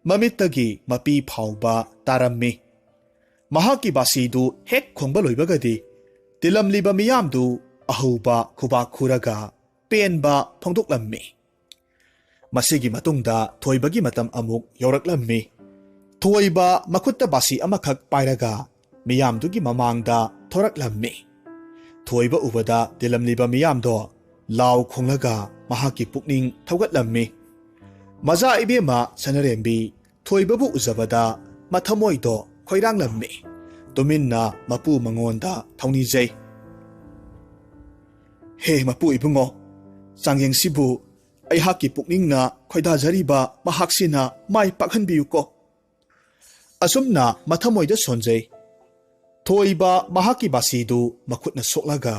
ꯃꯃꯤꯠꯇꯒꯤ ꯃꯄꯤ ꯐꯥꯎꯕ ꯇꯥꯔꯝꯃꯤ꯫ ꯃꯍꯥꯛꯀꯤ ꯕꯥꯁꯤꯗꯨ ꯍꯦꯛ ꯈꯣꯡꯕ ꯂꯣꯏꯕꯒꯗꯤ ꯇꯤꯜꯂꯝꯂꯤꯕ ꯃꯤꯌꯥꯝꯗꯨ ꯑꯍꯧꯕ ꯈꯨꯕꯥꯛ ꯈꯨꯔꯒ ꯄꯦꯟꯕ ꯐꯣꯡꯗꯣꯛꯂꯝꯃꯤ꯫ ꯃꯁꯤꯒꯤ ꯃꯇꯨꯡꯗ ꯊꯣꯏꯕꯒꯤ ꯃꯇꯝ ꯑꯃꯨꯛ ꯌꯧꯔꯛꯂꯝꯃꯤ꯫ ꯊꯣꯏꯕ ꯃꯈꯨꯠꯇ ꯕꯥꯁꯤ ꯑꯃꯈꯛ ꯄꯥꯏꯔꯒ ꯃꯤꯌꯥꯝꯗꯨꯒꯤ ꯃꯃꯥꯡꯗ ꯊꯣꯔꯛꯂꯝꯃꯤ꯫ ꯊꯣꯏꯕ ꯎꯕꯗ ꯇꯤꯜꯂꯝꯂꯤꯕ ꯃꯤꯌꯥꯝꯗꯣ ꯂꯥꯎ ꯈꯣꯡꯂꯒ ꯃꯍꯥꯛꯀꯤ ꯄꯨꯛꯅꯤꯡ ꯊꯧꯒꯠꯂꯝꯃꯤ꯫ ꯃꯖꯥ ꯏꯕꯦꯝꯃ ꯁꯅꯔꯦꯝꯕꯤ ꯊꯣꯏꯕꯕꯨ ꯎꯖꯕꯗ ꯃꯊꯃꯣꯏꯗꯣ ꯈꯣꯏꯔꯥꯡꯂꯝꯃꯤ꯫ ꯇꯨꯃꯤꯟꯅ ꯃꯄꯨ ꯃꯉꯣꯟꯗ ꯊꯧꯅꯤꯖꯩ: "ꯍꯦ ꯃꯄꯨ ꯏꯕꯨꯡꯉꯣ, ꯆꯥꯡꯌꯦꯡꯁꯤꯕꯨ ꯑꯩꯍꯥꯛꯀꯤ ꯄꯨꯛꯅꯤꯡꯅ ꯈꯣꯏꯗꯥꯖꯔꯤꯕ ꯃꯍꯥꯛꯁꯤꯅ ꯃꯥꯏ ꯄꯥꯛꯍꯟꯕꯤꯌꯨꯀꯣ." ꯑꯁꯨꯝꯅ ꯃꯊꯃꯣꯏꯗ ꯁꯣꯟꯖꯩ꯫ ꯊꯣꯏꯕ ꯃꯍꯥꯛꯀꯤ ꯕꯥꯁꯤꯗꯨ ꯃꯈꯨꯠꯅ ꯁꯣꯛꯂꯒ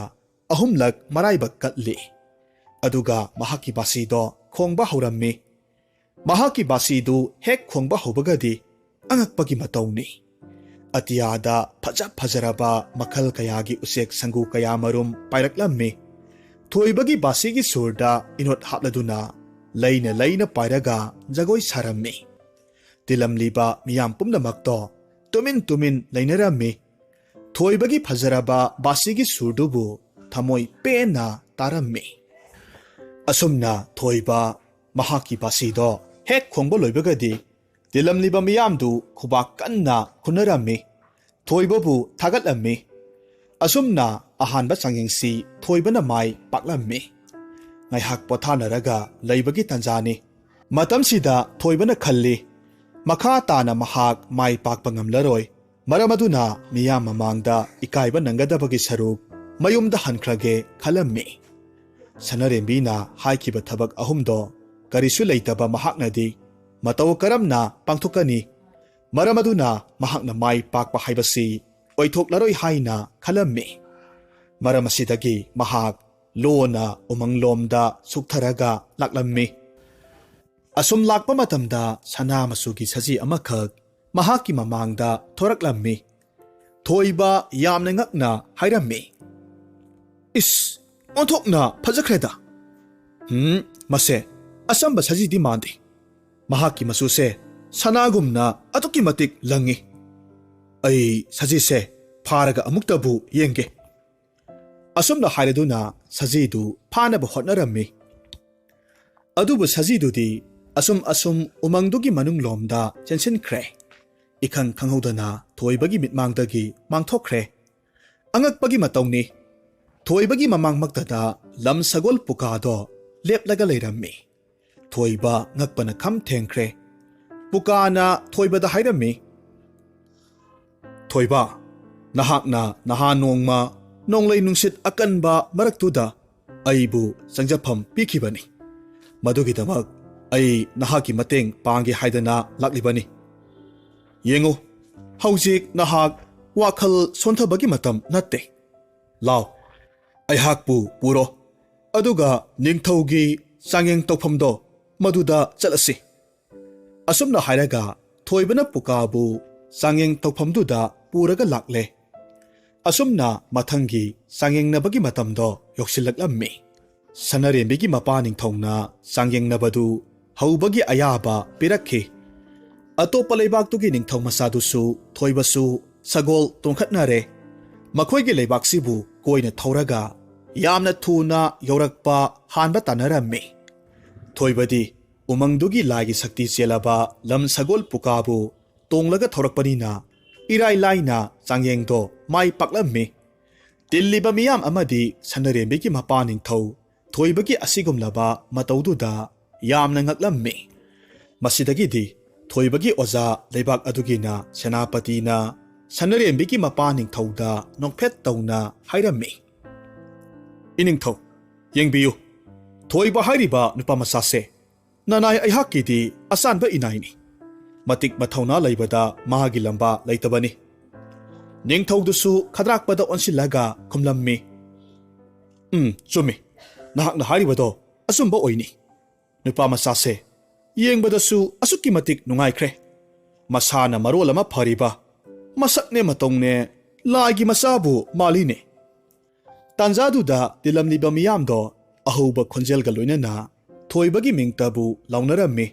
ꯑꯍꯨꯝꯂꯛ ꯃꯔꯥꯏꯕꯛ ꯀꯠꯂꯤ꯫ ꯑꯗꯨꯒ ꯃꯍꯥꯛꯀꯤ ꯕꯥꯁꯤꯗꯣ ꯈꯣꯡꯕ ꯍꯧꯔꯝꯃꯤ꯫ ꯃꯍꯥꯛꯀꯤ ꯕꯥꯁꯤꯗꯨ ꯍꯦꯛ ꯈꯣꯡꯕ ꯍꯧꯕꯒꯗꯤ ꯑꯉꯛꯄꯒꯤ ꯃꯇꯧꯅꯤ꯫ ꯑꯇꯤꯌꯥꯗ ꯐꯖꯔꯕ ꯃꯈꯜ ꯀꯌꯥꯒꯤ ꯎꯆꯦꯛ ꯁꯪꯒꯨ ꯀꯌꯥ ꯃꯔꯨꯝ ꯄꯥꯏꯔꯛꯂꯝꯃꯤ꯫ ꯊꯣꯏꯕꯒꯤ ꯕꯥꯁꯤꯒꯤ ꯁꯨꯔꯗ ꯏꯅꯣꯠ ꯍꯥꯞꯂꯗꯨꯅ ꯂꯩꯅ ꯄꯥꯏꯔꯒ ꯖꯒꯣꯏ ꯁꯥꯔꯝꯃꯤ꯫ ꯇꯤꯜꯂꯝꯂꯤꯕ ꯃꯤꯌꯥꯝ ꯄꯨꯝꯅꯃꯛꯇꯣ ꯇꯨꯃꯤꯟ ꯂꯩꯅꯔꯝꯃꯤ꯫ ꯊꯣꯏꯕꯒꯤ ꯐꯖꯔꯕ ꯕꯥꯁꯤꯒꯤ ꯁꯨꯔꯗꯨꯕꯨ ꯊꯃꯣꯏ ꯄꯦꯟꯅ ꯇꯥꯔꯝꯃꯤ꯫ ꯑꯁꯨꯝꯅ ꯊꯣꯏꯕ ꯃꯍꯥꯛꯀꯤ ꯕꯥꯁꯤꯗꯣ ꯍꯦꯛ ꯈꯣꯡꯕ ꯂꯣꯏꯕꯒꯗꯤ ꯇꯤꯜꯂꯝꯂꯤꯕ ꯃꯤꯌꯥꯝꯗꯨ ꯈꯨꯕꯥꯛ ꯀꯟꯅ ꯈꯨꯟꯅꯔꯝꯃꯤ, ꯊꯣꯏꯕꯕꯨ ꯊꯥꯒꯠꯂꯝꯃꯤ꯫ ꯑꯁꯨꯝꯅ ꯑꯍꯥꯟꯕ ꯆꯥꯡꯌꯦꯡꯁꯤ ꯊꯣꯏꯕꯅ ꯃꯥꯏ ꯄꯥꯛꯂꯝꯃꯤ꯫ ꯉꯥꯏꯍꯥꯛ ꯄꯣꯊꯥꯅꯔꯒ ꯂꯩꯕꯒꯤ ꯇꯥꯟꯖꯥꯅꯤ꯫ ꯃꯇꯝꯁꯤꯗ ꯊꯣꯏꯕꯅ ꯈꯜꯂꯤ, ꯃꯈꯥ ꯇꯥꯅ ꯃꯍꯥꯛ ꯃꯥꯏ ꯄꯥꯛꯄ ꯉꯝꯂꯔꯣꯏ, ꯃꯔꯝ ꯑꯗꯨꯅ ꯃꯤꯌꯥꯝ ꯃꯃꯥꯡꯗ ꯏꯀꯥꯏꯕ ꯅꯪꯒꯗꯕꯒꯤ ꯁꯔꯨꯛ ꯃꯌꯨꯝꯗ ꯍꯟꯈ꯭ꯔꯒꯦ ꯈꯜꯂꯝꯃꯤ꯫ ꯁꯅꯔꯦꯝꯕꯤꯅ ꯍꯥꯏꯈꯤꯕ ꯊꯕꯛ ꯑꯍꯨꯝꯗꯣ ꯀꯔꯤꯁꯨ ꯂꯩꯇꯕ ꯃꯍꯥꯛꯅꯗꯤ ꯃꯇꯧ ꯀꯔꯝꯅ ꯄꯥꯡꯊꯣꯛꯀꯅꯤ? ꯃꯔꯝ ꯑꯗꯨꯅ ꯃꯍꯥꯛꯅ ꯃꯥꯏ ꯄꯥꯛꯄ ꯍꯥꯏꯕꯁꯤ ꯑꯣꯏꯊꯣꯛꯂꯔꯣꯏ ꯍꯥꯏꯅ ꯈꯜꯂꯝꯃꯤ꯫ ꯃꯔꯝ ꯑꯁꯤꯗꯒꯤ ꯃꯍꯥꯛ ꯂꯣꯟꯅ ꯎꯃꯪꯂꯣꯝꯗ ꯆꯨꯞꯊꯔꯒ ꯂꯥꯛꯂꯝꯃꯤ꯫ ꯑꯁꯨꯝ ꯂꯥꯛꯄ ꯃꯇꯝꯗ ꯁꯅꯥ ꯃꯆꯨꯒꯤ ꯁꯖꯤ ꯑꯃꯈꯛ ꯃꯍꯥꯛꯀꯤ ꯃꯃꯥꯡꯗ ꯊꯣꯔꯛꯂꯝꯃꯤ꯫ ꯊꯣꯏꯕ ꯌꯥꯝꯅ ꯉꯛꯅ ꯍꯥꯏꯔꯝꯃꯤ, "ꯏꯁ, ꯑꯣꯟꯊꯣꯛꯅ ꯐꯖꯈ꯭ꯔꯦꯗ! ꯃꯁꯦ ꯑꯆꯝꯕ ꯁꯖꯤꯗꯤ ꯃꯥꯟꯗꯦ꯫ ꯃꯍꯥꯛꯀꯤ ꯃꯆꯨꯁꯦ ꯁꯅꯥꯒꯨꯝꯅ ꯑꯗꯨꯛꯀꯤ ꯃꯇꯤꯛ ꯂꯪꯉꯤ꯫ ꯑꯩ ꯁꯖꯤꯁꯦ ꯐꯥꯔꯒ ꯑꯃꯨꯛꯇꯕꯨ ꯌꯦꯡꯒꯦ." ꯑꯁꯨꯝꯅ ꯍꯥꯏꯔꯗꯨꯅ ꯁꯖꯤꯗꯨ ꯐꯥꯅꯕ ꯍꯣꯠꯅꯔꯝꯃꯤ꯫ ꯑꯗꯨꯕꯨ ꯁꯖꯤꯗꯨꯗꯤ ꯑꯁꯨꯝ ꯎꯃꯪꯗꯨꯒꯤ ꯃꯅꯨꯡꯂꯣꯝꯗ ꯆꯦꯟꯁꯤꯟꯈ꯭ꯔꯦ꯫ ꯏꯈꯪ ꯈꯪꯍꯧꯗꯅ ꯊꯣꯏꯕꯒꯤ ꯃꯤꯠꯃꯥꯡꯗꯒꯤ ꯃꯥꯡꯊꯣꯛꯈ꯭ꯔꯦ꯫ ꯑꯉꯛꯄꯒꯤ ꯃꯇꯧꯅꯤ, ꯊꯣꯏꯕꯒꯤ ꯃꯃꯥꯡꯃꯛꯇꯗ ꯂꯝ ꯁꯒꯣꯜ ꯄꯨꯀꯥꯗꯣ ꯂꯦꯞꯂꯒ ꯂꯩꯔꯝꯃꯤ꯫ ꯊꯣꯏꯕ ꯉꯛꯄꯅ ꯈꯝ ꯊꯦꯡꯈ꯭ꯔꯦ꯫ ꯄꯨꯀꯥꯅ ꯊꯣꯏꯕꯗ ꯍꯥꯏꯔꯝꯃꯤ, "ꯊꯣꯏꯕ, ꯅꯍꯥꯛꯅ ꯅꯍꯥꯟ ꯅꯣꯡꯃ ꯅꯣꯡꯂꯩ ꯅꯨꯡꯁꯤꯠ ꯑꯀꯟꯕ ꯃꯔꯛꯇꯨꯗ ꯑꯩꯕꯨ ꯆꯪꯖꯐꯝ ꯄꯤꯈꯤꯕꯅꯤ꯫ ꯃꯗꯨꯒꯤꯗꯃꯛ ꯑꯩ ꯅꯍꯥꯛꯀꯤ ꯃꯇꯦꯡ ꯄꯥꯡꯒꯦ ꯍꯥꯏꯗꯅ ꯂꯥꯛꯂꯤꯕꯅꯤ꯫ ꯌꯦꯡꯉꯨ, ꯍꯧꯖꯤꯛ ꯅꯍꯥꯛ ꯋꯥꯈꯜ ꯁꯣꯟꯊꯕꯒꯤ ꯃꯇꯝ ꯅꯠꯇꯦ꯫ ꯂꯥꯎ, ꯑꯩꯍꯥꯛꯄꯨ ꯄꯨꯔꯣ, ꯑꯗꯨꯒ ꯅꯤꯡꯊꯧꯒꯤ ꯆꯥꯡꯌꯦꯡ ꯇꯧꯐꯝꯗꯣ ꯃꯗꯨꯗ ꯆꯠꯂꯁꯤ." ꯑꯁꯨꯝꯅ ꯍꯥꯏꯔꯒ ꯊꯣꯏꯕꯅ ꯄꯨꯀꯥꯕꯨ ꯆꯥꯡꯌꯦꯡ ꯇꯧꯐꯝꯗꯨꯗ ꯄꯨꯔꯒ ꯂꯥꯛꯂꯦ꯫ ꯑꯁꯨꯝꯅ ꯃꯊꯪꯒꯤ ꯆꯥꯡꯌꯦꯡꯅꯕꯒꯤ ꯃꯇꯝꯗꯣ ꯌꯧꯁꯤꯜꯂꯛꯂꯝꯃꯤ꯫ ꯁꯅꯔꯦꯝꯕꯤꯒꯤ ꯃꯄꯥ ꯅꯤꯡꯊꯧꯅ ꯆꯥꯡꯌꯦꯡꯅꯕꯗꯨ ꯍꯧꯕꯒꯤ ꯑꯌꯥꯕ ꯄꯤꯔꯛꯈꯤ꯫ ꯑꯇꯣꯞꯄ ꯂꯩꯕꯥꯛꯇꯨꯒꯤ ꯅꯤꯡꯊꯧ ꯃꯆꯥꯗꯨꯁꯨ ꯊꯣꯏꯕꯁꯨ ꯁꯒꯣꯜ ꯇꯣꯡꯈꯠꯅꯔꯦ꯫ ꯃꯈꯣꯏꯒꯤ ꯂꯩꯕꯥꯛꯁꯤꯕꯨ ꯀꯣꯏꯅ ꯊꯧꯔꯒ ꯌꯥꯝꯅ ꯊꯨꯅ ꯌꯧꯔꯛꯄ ꯍꯥꯟꯕ ꯇꯥꯟꯅꯔꯝꯃꯤ꯫ ꯊꯣꯏꯕꯗꯤ ꯎꯃꯪꯗꯨꯒꯤ ꯂꯥꯏꯒꯤ ꯁꯛꯇꯤ ꯆꯦꯜꯂꯕ ꯂꯝ ꯁꯒꯣꯜ ꯄꯨꯀꯥꯕꯨ ꯇꯣꯡꯂꯒ ꯊꯧꯔꯛꯄꯅꯤꯅ ꯏꯔꯥꯏ ꯂꯥꯏꯅ ꯆꯥꯡꯌꯦꯡꯗꯣ ꯃꯥꯏ ꯄꯥꯛꯂꯝꯃꯤ꯫ ꯇꯤꯜꯂꯤꯕ ꯃꯤꯌꯥꯝ ꯑꯃꯗꯤ ꯁꯅꯔꯦꯝꯕꯤꯒꯤ ꯃꯄꯥ ꯅꯤꯡꯊꯧ ꯊꯣꯏꯕꯒꯤ ꯑꯁꯤꯒꯨꯝꯂꯕ ꯃꯇꯧꯗꯨꯗ ꯌꯥꯝꯅ ꯉꯛꯂꯝꯃꯤ꯫ ꯃꯁꯤꯗꯒꯤꯗꯤ ꯊꯣꯏꯕꯒꯤ ꯑꯣꯖꯥ ꯂꯩꯕꯥꯛ ꯑꯗꯨꯒꯤꯅ ꯁꯦꯅꯥꯄꯇꯤꯅ ꯁꯅꯔꯦꯝꯕꯤꯒꯤ ꯃꯄꯥ ꯅꯤꯡꯊꯧꯗ ꯅꯣꯛꯐꯦꯠ ꯇꯧꯅ ꯍꯥꯏꯔꯝꯃꯤ, "ꯏꯅꯤꯡꯊꯧ, ꯌꯦꯡꯕꯤꯌꯨ, ꯊꯣꯏꯕ ꯍꯥꯏꯔꯤꯕ ꯅꯨꯄꯥ ꯃꯆꯥꯁꯦ ꯅꯅꯥꯏ ꯑꯩꯍꯥꯛꯀꯤꯗꯤ ꯑꯆꯥꯟꯕ ꯏꯅꯥꯏꯅꯤ꯫ ꯃꯇꯤꯛ ꯃꯊꯧꯅꯥ ꯂꯩꯕꯗ ꯃꯥꯒꯤ ꯂꯝꯕꯥ ꯂꯩꯇꯕꯅꯤ." ꯅꯤꯡꯊꯧꯗꯨꯁꯨ ꯈꯗ꯭ꯔꯥꯛꯄꯗ ꯑꯣꯟꯁꯤꯜꯂꯒ ꯈꯨꯝꯂꯝꯃꯤ, "ꯆꯨꯝꯃꯤ, ꯅꯍꯥꯛꯅ ꯍꯥꯏꯔꯤꯕꯗꯣ ꯑꯆꯨꯝꯕ ꯑꯣꯏꯅꯤ꯫ ꯅꯨꯄꯥ ꯃꯆꯥꯁꯦ ꯌꯦꯡꯕꯗꯁꯨ ꯑꯁꯨꯛꯀꯤ ꯃꯇꯤꯛ ꯅꯨꯡꯉꯥꯏꯈ꯭ꯔꯦ꯫ ꯃꯁꯥꯅ ꯃꯔꯣꯜ ꯑꯃ ꯐꯔꯤꯕ, ꯃꯁꯛꯅꯦ ꯃꯇꯧꯅꯦ ꯂꯥꯏꯒꯤ ꯃꯆꯥꯕꯨ ꯃꯥꯜꯂꯤꯅꯦ." ꯇꯥꯟꯖꯥꯗꯨꯗ ꯇꯤꯜꯂꯝꯂꯤꯕ ꯃꯤꯌꯥꯝꯗꯣ ꯑꯍꯧꯕ ꯈꯣꯟꯖꯦꯜꯒ ꯂꯣꯏꯅꯅ ꯊꯣꯏꯕꯒꯤ ꯃꯤꯡꯇꯕꯨ ꯂꯥꯎꯅꯔꯝꯃꯤ꯫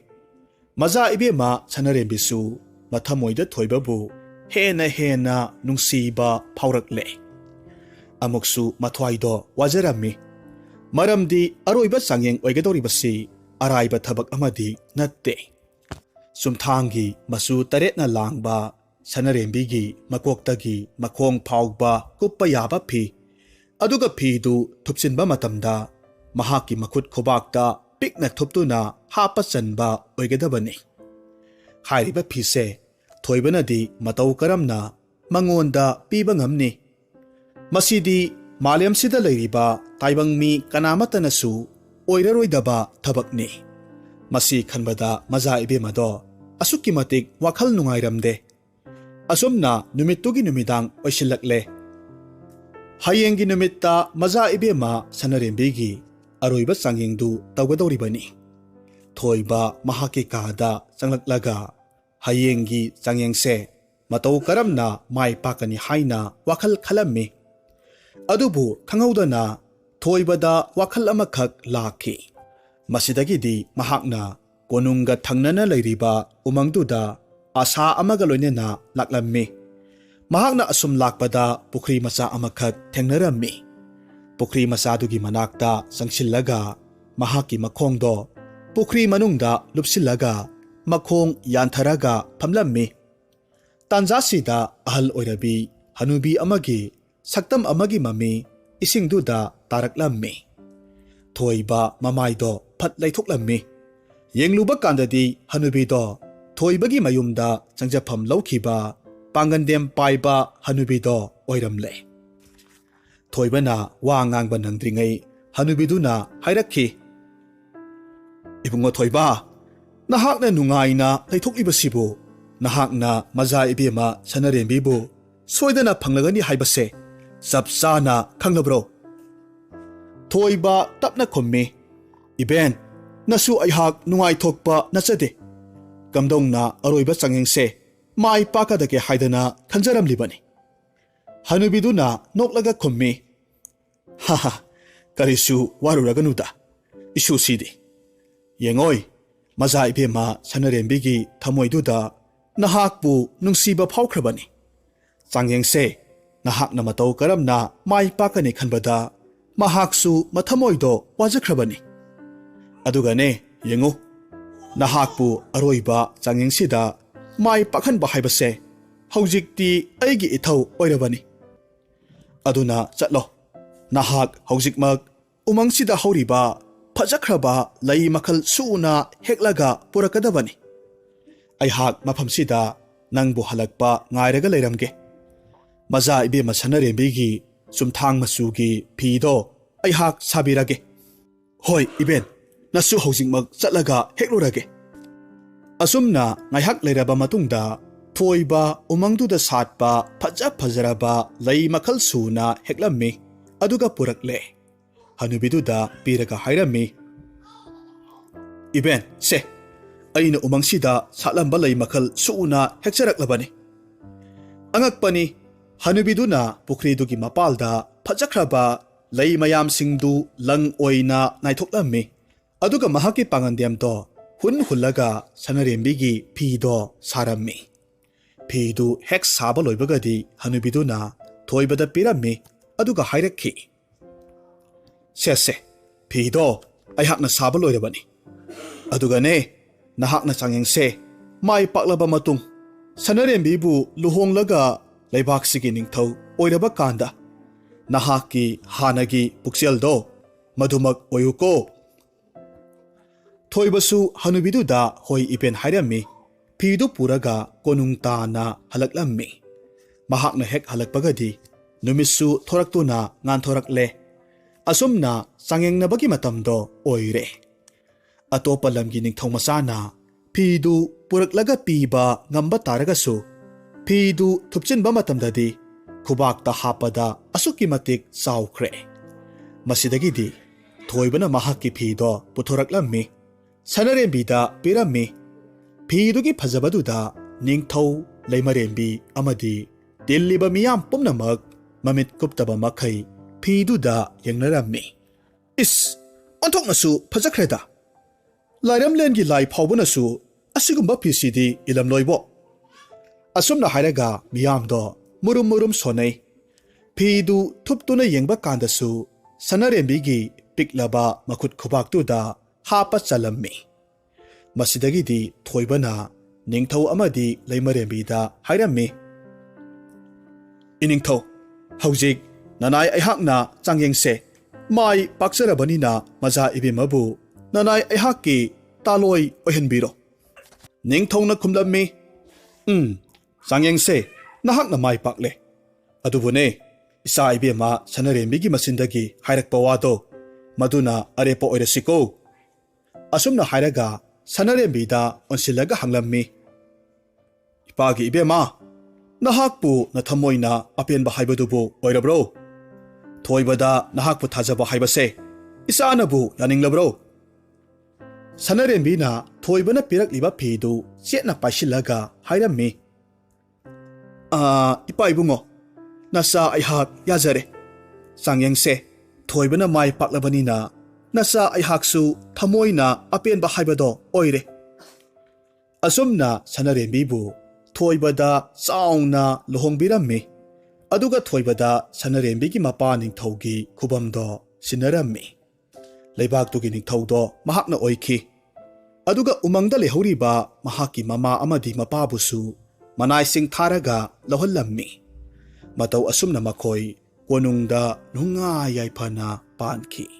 ꯃꯖꯥ ꯏꯕꯦꯝꯃ ꯁꯅꯔꯦꯝꯕꯤꯁꯨ ꯃꯊꯃꯣꯏꯗ ꯊꯣꯏꯕꯕꯨ ꯍꯦꯟꯅ ꯅꯨꯡꯁꯤꯕ ꯐꯥꯎꯔꯛꯂꯦ꯫ ꯑꯃꯨꯛꯁꯨ ꯃꯊ꯭ꯋꯥꯏꯗꯣ ꯋꯥꯖꯔꯝꯃꯤ꯫ ꯃꯔꯝꯗꯤ ꯑꯔꯣꯏꯕ ꯆꯥꯡꯌꯦꯡ ꯑꯣꯏꯒꯗꯧꯔꯤꯕꯁꯤ ꯑꯔꯥꯏꯕ ꯊꯕꯛ ꯑꯃꯗꯤ ꯅꯠꯇꯦ꯫ ꯆꯨꯝꯊꯥꯡꯒꯤ ꯃꯆꯨ 8ꯅ ꯂꯥꯡꯕ ꯁꯅꯔꯦꯝꯕꯤꯒꯤ ꯃꯀꯣꯛꯇꯒꯤ ꯃꯈꯣꯡ ꯐꯥꯎꯕ ꯀꯨꯞꯄ ꯌꯥꯕ ꯐꯤ, ꯑꯗꯨꯒ ꯐꯤꯗꯨ ꯊꯨꯞꯆꯤꯟꯕ ꯃꯇꯝꯗ ꯃꯍꯥꯛꯀꯤ ꯃꯈꯨꯠ ꯈꯨꯕꯥꯛꯇ ꯄꯤꯛꯅ ꯊꯨꯞꯇꯨꯅ ꯍꯥꯞꯄ ꯆꯟꯕ ꯑꯣꯏꯒꯗꯕꯅꯤ꯫ ꯍꯥꯏꯔꯤꯕ ꯐꯤꯁꯦ ꯊꯣꯏꯕꯅꯗꯤ ꯃꯇꯧ ꯀꯔꯝꯅ ꯃꯉꯣꯟꯗ ꯄꯤꯕ ꯉꯝꯅꯤ? ꯃꯁꯤꯗꯤ ꯃꯥꯂꯦꯝꯁꯤꯗ ꯂꯩꯔꯤꯕ ꯇꯥꯏꯕꯪ ꯃꯤ ꯀꯅꯥꯃꯠꯇꯅꯁꯨ ꯑꯣꯏꯔꯔꯣꯏꯗꯕ ꯊꯕꯛꯅꯤ꯫ ꯃꯁꯤ ꯈꯟꯕꯗ ꯃꯖꯥ ꯏꯕꯦꯝꯃꯗꯣ ꯑꯁꯨꯛꯀꯤ ꯃꯇꯤꯛ ꯋꯥꯈꯜ ꯅꯨꯡꯉꯥꯏꯔꯝꯗꯦ꯫ ꯑꯁꯨꯝꯅ ꯅꯨꯃꯤꯠꯇꯨꯒꯤ ꯅꯨꯃꯤꯗꯥꯡ ꯑꯣꯏꯁꯤꯜꯂꯛꯂꯦ꯫ ꯍꯌꯦꯡꯒꯤ ꯅꯨꯃꯤꯠꯇ ꯃꯖꯥ ꯏꯕꯦꯝꯃ ꯁꯅꯔꯦꯝꯕꯤꯒꯤ ꯑꯔꯣꯏꯕ ꯆꯥꯡꯌꯦꯡꯗꯨ ꯇꯧꯒꯗꯧꯔꯤꯕꯅꯤ꯫ ꯊꯣꯏꯕ ꯃꯍꯥꯛꯀꯤ ꯀꯥꯗ ꯆꯪꯂꯛꯂꯒ ꯍꯌꯦꯡꯒꯤ ꯆꯥꯡꯌꯦꯡꯁꯦ ꯃꯇꯧ ꯀꯔꯝꯅ ꯃꯥꯏ ꯄꯥꯛꯀꯅꯤ ꯍꯥꯏꯅ ꯋꯥꯈꯜ ꯈꯜꯂꯝꯃꯤ꯫ ꯑꯗꯨꯕꯨ ꯈꯪꯍꯧꯗꯅ ꯊꯣꯏꯕꯗ ꯋꯥꯈꯜ ꯑꯃꯈꯛ ꯂꯥꯛꯈꯤ꯫ ꯃꯁꯤꯗꯒꯤꯗꯤ ꯃꯍꯥꯛꯅ ꯀꯣꯅꯨꯡꯒ ꯊꯪꯅꯅ ꯂꯩꯔꯤꯕ ꯎꯃꯪꯗꯨꯗ ꯑꯁꯥ ꯑꯃꯒ ꯂꯣꯏꯅꯅ ꯂꯥꯛꯂꯝꯃꯤ꯫ ꯃꯍꯥꯛꯅ ꯑꯁꯨꯝ ꯂꯥꯛꯄꯗ ꯄꯨꯈ꯭ꯔꯤ ꯃꯆꯥ ꯑꯃꯈꯛ ꯊꯦꯡꯅꯔꯝꯃꯤ꯫ ꯄꯨꯈ꯭ꯔꯤ ꯃꯆꯥꯗꯨꯒꯤ ꯃꯅꯥꯛꯇ ꯆꯪꯁꯤꯜꯂꯒ ꯃꯍꯥꯛꯀꯤ ꯃꯈꯣꯡꯗꯣ ꯄꯨꯈ꯭ꯔꯤ ꯃꯅꯨꯡꯗ ꯂꯨꯞꯁꯤꯜꯂꯒ ꯃꯈꯣꯡ ꯌꯥꯟꯊꯔꯒ ꯐꯝꯂꯝꯃꯤ꯫ ꯇꯥꯟꯖꯥꯁꯤꯗ ꯑꯍꯜ ꯑꯣꯏꯔꯕꯤ ꯍꯅꯨꯕꯤ ꯑꯃꯒꯤ ꯁꯛꯇꯝ ꯑꯃꯒꯤ ꯃꯃꯤ ꯏꯁꯤꯡꯗꯨꯗ ꯇꯥꯔꯛꯂꯝꯃꯤ꯫ ꯊꯣꯏꯕ ꯃꯃꯥꯏꯗꯣ ꯐꯠ ꯂꯩꯊꯣꯛꯂꯝꯃꯤ꯫ ꯌꯦꯡꯂꯨꯕ ꯀꯥꯟꯗꯗꯤ ꯍꯅꯨꯕꯤꯗꯣ ꯊꯣꯏꯕꯒꯤ ꯃꯌꯨꯝꯗ ꯆꯪꯖꯐꯝ ꯂꯧꯈꯤꯕ ꯄꯥꯡꯒꯟꯗꯦꯝ ꯄꯥꯏꯕ ꯍꯅꯨꯕꯤꯗꯣ ꯑꯣꯏꯔꯝꯂꯦ꯫ ꯊꯣꯏꯕꯅ ꯋꯥ ꯉꯥꯡꯕ ꯅꯪꯗ꯭ꯔꯤꯉꯩ ꯍꯅꯨꯕꯤꯗꯨꯅ ꯍꯥꯏꯔꯛꯈꯤ, "ꯏꯕꯨꯡꯉꯣ ꯊꯣꯏꯕ, ꯅꯍꯥꯛꯅ ꯅꯨꯡꯉꯥꯏꯅ ꯂꯩꯊꯣꯛꯂꯤꯕꯁꯤꯕꯨ ꯅꯍꯥꯛꯅ ꯃꯖꯥ ꯏꯕꯦꯝꯃ ꯁꯅꯔꯦꯝꯕꯤꯕꯨ ꯁꯣꯏꯗꯅ ꯐꯪꯂꯒꯅꯤ ꯍꯥꯏꯕꯁꯦ ꯆꯞ ꯆꯥꯅ ꯈꯪꯂꯕ꯭ꯔꯣ?" ꯊꯣꯏꯕ ꯇꯞꯅ ꯈꯨꯝꯃꯤ, "ꯏꯕꯦꯟ, ꯅꯁꯨ ꯑꯩꯍꯥꯛ ꯅꯨꯡꯉꯥꯏꯊꯣꯛꯄ ꯅꯠꯆꯗꯦ꯫ ꯀꯝꯗꯧꯅ ꯑꯔꯣꯏꯕ ꯆꯥꯡꯌꯦꯡꯁꯦ ꯃꯥꯏ ꯄꯥꯛꯀꯗꯒꯦ ꯍꯥꯏꯗꯅ ꯈꯟꯖꯔꯝꯂꯤꯕꯅꯤ꯫ ꯍꯅꯨꯕꯤꯗꯨꯅ ꯅꯣꯛꯂꯒ ꯈꯨꯝꯃꯤ, "ꯍꯥꯍꯥ, ꯀꯔꯤꯁꯨ ꯋꯥꯔꯨꯔꯒꯅꯨꯗ ꯏꯁꯨꯁꯤꯗꯤ꯫ ꯌꯦꯡꯉꯣꯏ, ꯃꯖꯥ ꯏꯕꯦꯝꯃ ꯁꯅꯔꯦꯝꯕꯤꯒꯤ ꯊꯃꯣꯏꯗꯨꯗ ꯅꯍꯥꯛꯄꯨ ꯅꯨꯡꯁꯤꯕ ꯐꯥꯎꯈ꯭ꯔꯕꯅꯤ꯫ ꯆꯥꯡꯌꯦꯡꯁꯦ ꯅꯍꯥꯛꯅ ꯃꯇꯧ ꯀꯔꯝꯅ ꯃꯥꯏ ꯄꯥꯛꯀꯅꯤ ꯈꯟꯕꯗ ꯃꯍꯥꯛꯁꯨ ꯃꯊꯃꯣꯏꯗꯣ ꯋꯥꯖꯈ꯭ꯔꯕꯅꯤ꯫ ꯑꯗꯨꯒꯅꯦ ꯌꯦꯡꯉꯨ, ꯅꯍꯥꯛꯄꯨ ꯑꯔꯣꯏꯕ ꯆꯥꯡꯌꯦꯡꯁꯤꯗ ꯃꯥꯏ ꯄꯥꯛꯍꯟꯕ ꯍꯥꯏꯕꯁꯦ ꯍꯧꯖꯤꯛꯇꯤ ꯑꯩꯒꯤ ꯏꯊꯧ ꯑꯣꯏꯔꯕꯅꯤ꯫ ꯑꯗꯨꯅ ꯆꯠꯂꯣ, ꯅꯍꯥꯛ ꯍꯧꯖꯤꯛꯃꯛ ꯎꯃꯪꯁꯤꯗ ꯍꯧꯔꯤꯕ ꯐꯖꯈ꯭ꯔꯕ ꯂꯩ ꯃꯈꯜ ꯁꯨꯅ ꯍꯦꯛꯂꯒ ꯄꯨꯔꯛꯀꯗꯕꯅꯤ꯫ ꯑꯩꯍꯥꯛ ꯃꯐꯝꯁꯤꯗ ꯅꯪꯕꯨ ꯍꯜꯂꯛꯄ ꯉꯥꯏꯔꯒ ꯂꯩꯔꯝꯒꯦ꯫ ꯃꯖꯥ ꯏꯕꯦꯝꯃ ꯁꯅꯔꯦꯝꯕꯤꯒꯤ ꯆꯨꯝꯊꯥꯡ ꯃꯆꯨꯒꯤ ꯐꯤꯗꯣ ꯑꯩꯍꯥꯛ ꯁꯥꯕꯤꯔꯒꯦ꯫ ꯍꯣꯏ ꯏꯕꯦꯟ, ꯅꯁꯨ ꯍꯧꯖꯤꯛꯃꯛ ꯆꯠꯂꯒ ꯍꯦꯛꯂꯨꯔꯒꯦ꯫ ꯑꯁꯨꯝꯅ ꯉꯥꯏꯍꯥꯛ ꯂꯩꯔꯕ ꯃꯇꯨꯡꯗ ꯊꯣꯏꯕ ꯎꯃꯪꯗꯨꯗ ꯁꯥꯠꯄ ꯐꯖꯔꯕ ꯂꯩ ꯃꯈꯜ ꯁꯨꯅ ꯍꯦꯛꯂꯝꯃꯤ, ꯑꯗꯨꯒ ꯄꯨꯔꯛꯂꯦ꯫ ꯍꯅꯨꯕꯤꯗꯨꯗ ꯄꯤꯔꯒ ꯍꯥꯏꯔꯝꯃꯤ, "ꯏꯕꯦꯟ, ꯁꯦ, ꯑꯩꯅ ꯎꯃꯪꯁꯤꯗ ꯁꯥꯠꯂꯝꯕ ꯂꯩ ꯃꯈꯜ ꯁꯨꯅ ꯍꯦꯛꯆꯔꯛꯂꯕꯅꯤ." ꯑꯉꯛꯄꯅꯤ, ꯍꯅꯨꯕꯤꯗꯨꯅ ꯄꯨꯈ꯭ꯔꯤꯗꯨꯒꯤ ꯃꯄꯥꯜꯗ ꯐꯖꯈ꯭ꯔꯕ ꯂꯩ ꯃꯌꯥꯝꯁꯤꯡꯗꯨ ꯂꯪ ꯑꯣꯏꯅ ꯅꯥꯏꯊꯣꯛꯂꯝꯃꯤ, ꯑꯗꯨꯒ ꯃꯍꯥꯛꯀꯤ ꯄꯥꯡꯒꯟꯗꯦꯝꯗꯣ ꯍꯨꯜꯂꯒ ꯁꯅꯔꯦꯝꯕꯤꯒꯤ ꯐꯤꯗꯣ ꯁꯥꯔꯝꯃꯤ꯫ ꯐꯤꯗꯨ ꯍꯦꯛ ꯁꯥꯕ ꯂꯣꯏꯕꯒꯗꯤ ꯍꯅꯨꯕꯤꯗꯨꯅ ꯊꯣꯏꯕꯗ ꯄꯤꯔꯝꯃꯤ, ꯑꯗꯨꯒ ꯍꯥꯏꯔꯛꯈꯤ, "ꯁꯦ, ꯐꯤꯗꯣ ꯑꯩꯍꯥꯛꯅ ꯁꯥꯕ ꯂꯣꯏꯔꯕꯅꯤ꯫ ꯑꯗꯨꯒꯅꯦ, ꯅꯍꯥꯛꯅ ꯆꯥꯡꯌꯦꯡꯁꯦ ꯃꯥꯏ ꯄꯥꯛꯂꯕ ꯃꯇꯨꯡ ꯁꯅꯔꯦꯝꯕꯤꯕꯨ ꯂꯨꯍꯣꯡꯂꯒ ꯂꯩꯕꯥꯛꯁꯤꯒꯤ ꯅꯤꯡꯊꯧ ꯑꯣꯏꯔꯕ ꯀꯥꯟꯗ ꯅꯍꯥꯛꯀꯤ ꯍꯥꯟꯅꯒꯤ ꯄꯨꯛꯆꯦꯜꯗꯣ ꯃꯗꯨꯃꯛ ꯑꯣꯏꯌꯨꯀꯣ." ꯊꯣꯏꯕꯁꯨ ꯍꯅꯨꯕꯤꯗꯨꯗ ꯍꯣꯏ ꯏꯕꯦꯟ ꯍꯥꯏꯔꯝꯃꯤ꯫ ꯐꯤꯗꯨ ꯄꯨꯔꯒ ꯀꯣꯅꯨꯡ ꯇꯥꯅ ꯍꯜꯂꯛꯂꯝꯃꯤ꯫ ꯃꯍꯥꯛꯅ ꯍꯦꯛ ꯍꯜꯂꯛꯄꯒꯗꯤ ꯅꯨꯃꯤꯠꯁꯨ ꯊꯣꯔꯛꯇꯨꯅ ꯉꯥꯟꯊꯣꯔꯛꯂꯦ꯫ ꯑꯁꯨꯝꯅ ꯆꯥꯡꯌꯦꯡꯅꯕꯒꯤ ꯃꯇꯝꯗꯣ ꯑꯣꯏꯔꯦ꯫ ꯑꯇꯣꯞꯄ ꯂꯝꯒꯤ ꯅꯤꯡꯊꯧ ꯃꯆꯥꯅ ꯐꯤꯗꯨ ꯄꯨꯔꯛꯂꯒ ꯄꯤꯕ ꯉꯝꯕ ꯇꯥꯔꯒꯁꯨ ꯐꯤꯗꯨ ꯊꯨꯞꯆꯤꯟꯕ ꯃꯇꯝꯗꯗꯤ ꯈꯨꯕꯥꯛꯇ ꯍꯥꯞꯄꯗ ꯑꯁꯨꯛꯀꯤ ꯃꯇꯤꯛ ꯆꯥꯎꯈ꯭ꯔꯦ꯫ ꯃꯁꯤꯗꯒꯤꯗꯤ ꯊꯣꯏꯕꯅ ꯃꯍꯥꯛꯀꯤ ꯐꯤꯗꯣ ꯄꯨꯊꯣꯔꯛꯂꯝꯃꯤ, ꯁꯅꯔꯦꯝꯕꯤꯗ ꯄꯤꯔꯝꯃꯤ꯫ ꯐꯤꯗꯨꯒꯤ ꯐꯖꯕꯗꯨꯗ ꯅꯤꯡꯊꯧ, ꯂꯩꯃꯔꯦꯝꯕꯤ ꯑꯃꯗꯤ ꯇꯤꯜꯂꯤꯕ ꯃꯤꯌꯥꯝ ꯄꯨꯝꯅꯃꯛ ꯃꯃꯤꯠ ꯀꯨꯞꯇꯕ ꯃꯈꯩ ꯐꯤꯗꯨꯗ ꯌꯦꯡꯅꯔꯝꯃꯤ꯫ "ꯏꯁ, ꯑꯣꯟꯊꯣꯛꯅꯁꯨ ꯐꯖꯈ꯭ꯔꯦꯗ! ꯂꯥꯏꯔꯝꯂꯦꯟꯒꯤ ꯂꯥꯏ ꯐꯥꯎꯕꯅꯁꯨ ꯑꯁꯤꯒꯨꯝꯕ ꯐꯤꯁꯤꯗꯤ ꯏꯂꯝꯂꯣꯏꯕꯣ!" ꯑꯁꯨꯝꯅ ꯍꯥꯏꯔꯒ ꯃꯤꯌꯥꯝꯗꯣ ꯃꯨꯔꯨꯝ ꯁꯣꯟꯅꯩ꯫ ꯐꯤꯗꯨ ꯊꯨꯞꯇꯨꯅ ꯌꯦꯡꯕ ꯀꯥꯟꯗꯁꯨ ꯁꯅꯔꯦꯝꯕꯤꯒꯤ ꯄꯤꯛꯂꯕ ꯃꯈꯨꯠ ꯈꯨꯕꯥꯛꯇꯨꯗ ꯍꯥꯞꯄ ꯆꯜꯂꯝꯃꯤ꯫ ꯃꯁꯤꯗꯒꯤꯗꯤ ꯊꯣꯏꯕꯅ ꯅꯤꯡꯊꯧ ꯑꯃꯗꯤ ꯂꯩꯃꯔꯦꯝꯕꯤꯗ ꯍꯥꯏꯔꯝꯃꯤ, "ꯏꯅꯤꯡꯊꯧ, ꯍꯧꯖꯤꯛ ꯅꯅꯥꯏ ꯑꯩꯍꯥꯛꯅ ꯆꯥꯡꯌꯦꯡꯁꯦ ꯃꯥꯏ ꯄꯥꯛꯆꯔꯕꯅꯤꯅ ꯃꯖꯥ ꯏꯕꯦꯝꯃꯕꯨ ꯅꯅꯥꯏ ꯑꯩꯍꯥꯛꯀꯤ ꯇꯥꯂꯣꯏ ꯑꯣꯏꯍꯟꯕꯤꯔꯣ." ꯅꯤꯡꯊꯧꯅ ꯈꯨꯝꯂꯝꯃꯤ, "ꯆꯥꯡꯌꯦꯡꯁꯦ ꯅꯍꯥꯛꯅ ꯃꯥꯏ ꯄꯥꯛꯂꯦ꯫ ꯑꯗꯨꯕꯨꯅꯦ, ꯏꯆꯥ ꯏꯕꯦꯝꯃ ꯁꯅꯔꯦꯝꯕꯤꯒꯤ ꯃꯆꯤꯟꯗꯒꯤ ꯍꯥꯏꯔꯛꯄ ꯋꯥꯗꯣ ꯃꯗꯨꯅ ꯑꯔꯦꯞꯄ ꯑꯣꯏꯔꯁꯤꯀꯣ." ꯑꯁꯨꯝꯅ ꯍꯥꯏꯔꯒ ꯁꯅꯔꯦꯝꯕꯤꯗ ꯑꯣꯟꯁꯤꯜꯂꯒ ꯍꯪꯂꯝꯃꯤ, "ꯏꯄꯥꯒꯤ ꯏꯕꯦꯝꯃ, ꯅꯍꯥꯛꯄꯨ ꯅꯊꯃꯣꯏꯅ ꯑꯄꯦꯟꯕ ꯍꯥꯏꯕꯗꯨꯕꯨ ꯑꯣꯏꯔꯕ꯭ꯔꯣ? ꯊꯣꯏꯕꯗ ꯅꯍꯥꯛꯄꯨ ꯊꯥꯖꯕ ꯍꯥꯏꯕꯁꯦ ꯏꯆꯥꯅꯕꯨ ꯌꯥꯅꯤꯡꯂꯕ꯭ꯔꯣ?" ꯁꯅꯔꯦꯝꯕꯤꯅ ꯊꯣꯏꯕꯅ ꯄꯤꯔꯛꯂꯤꯕ ꯐꯤꯗꯨ ꯆꯦꯠꯅ ꯄꯥꯏꯁꯤꯜꯂꯒ ꯍꯥꯏꯔꯝꯃꯤ, Ipa ibungo, nasa aihak yajare. Changyangse thoibana mai paklabanina nasa aihaksu thamoina apenba haibado oire. Asumna Sanarembibu thoibada chaungna luhongbirammi. Aduga thoibada Sanarembigi mapa ningthaugi khubamdo sinarammi. Leibaktugi ningthaudo mahakna oikhi. Aduga umangda lehoriba mahaki mama amadi mapabusu manaising tharaga lohallammi. Matau asumna makhoi konungda nunga yaifana panki.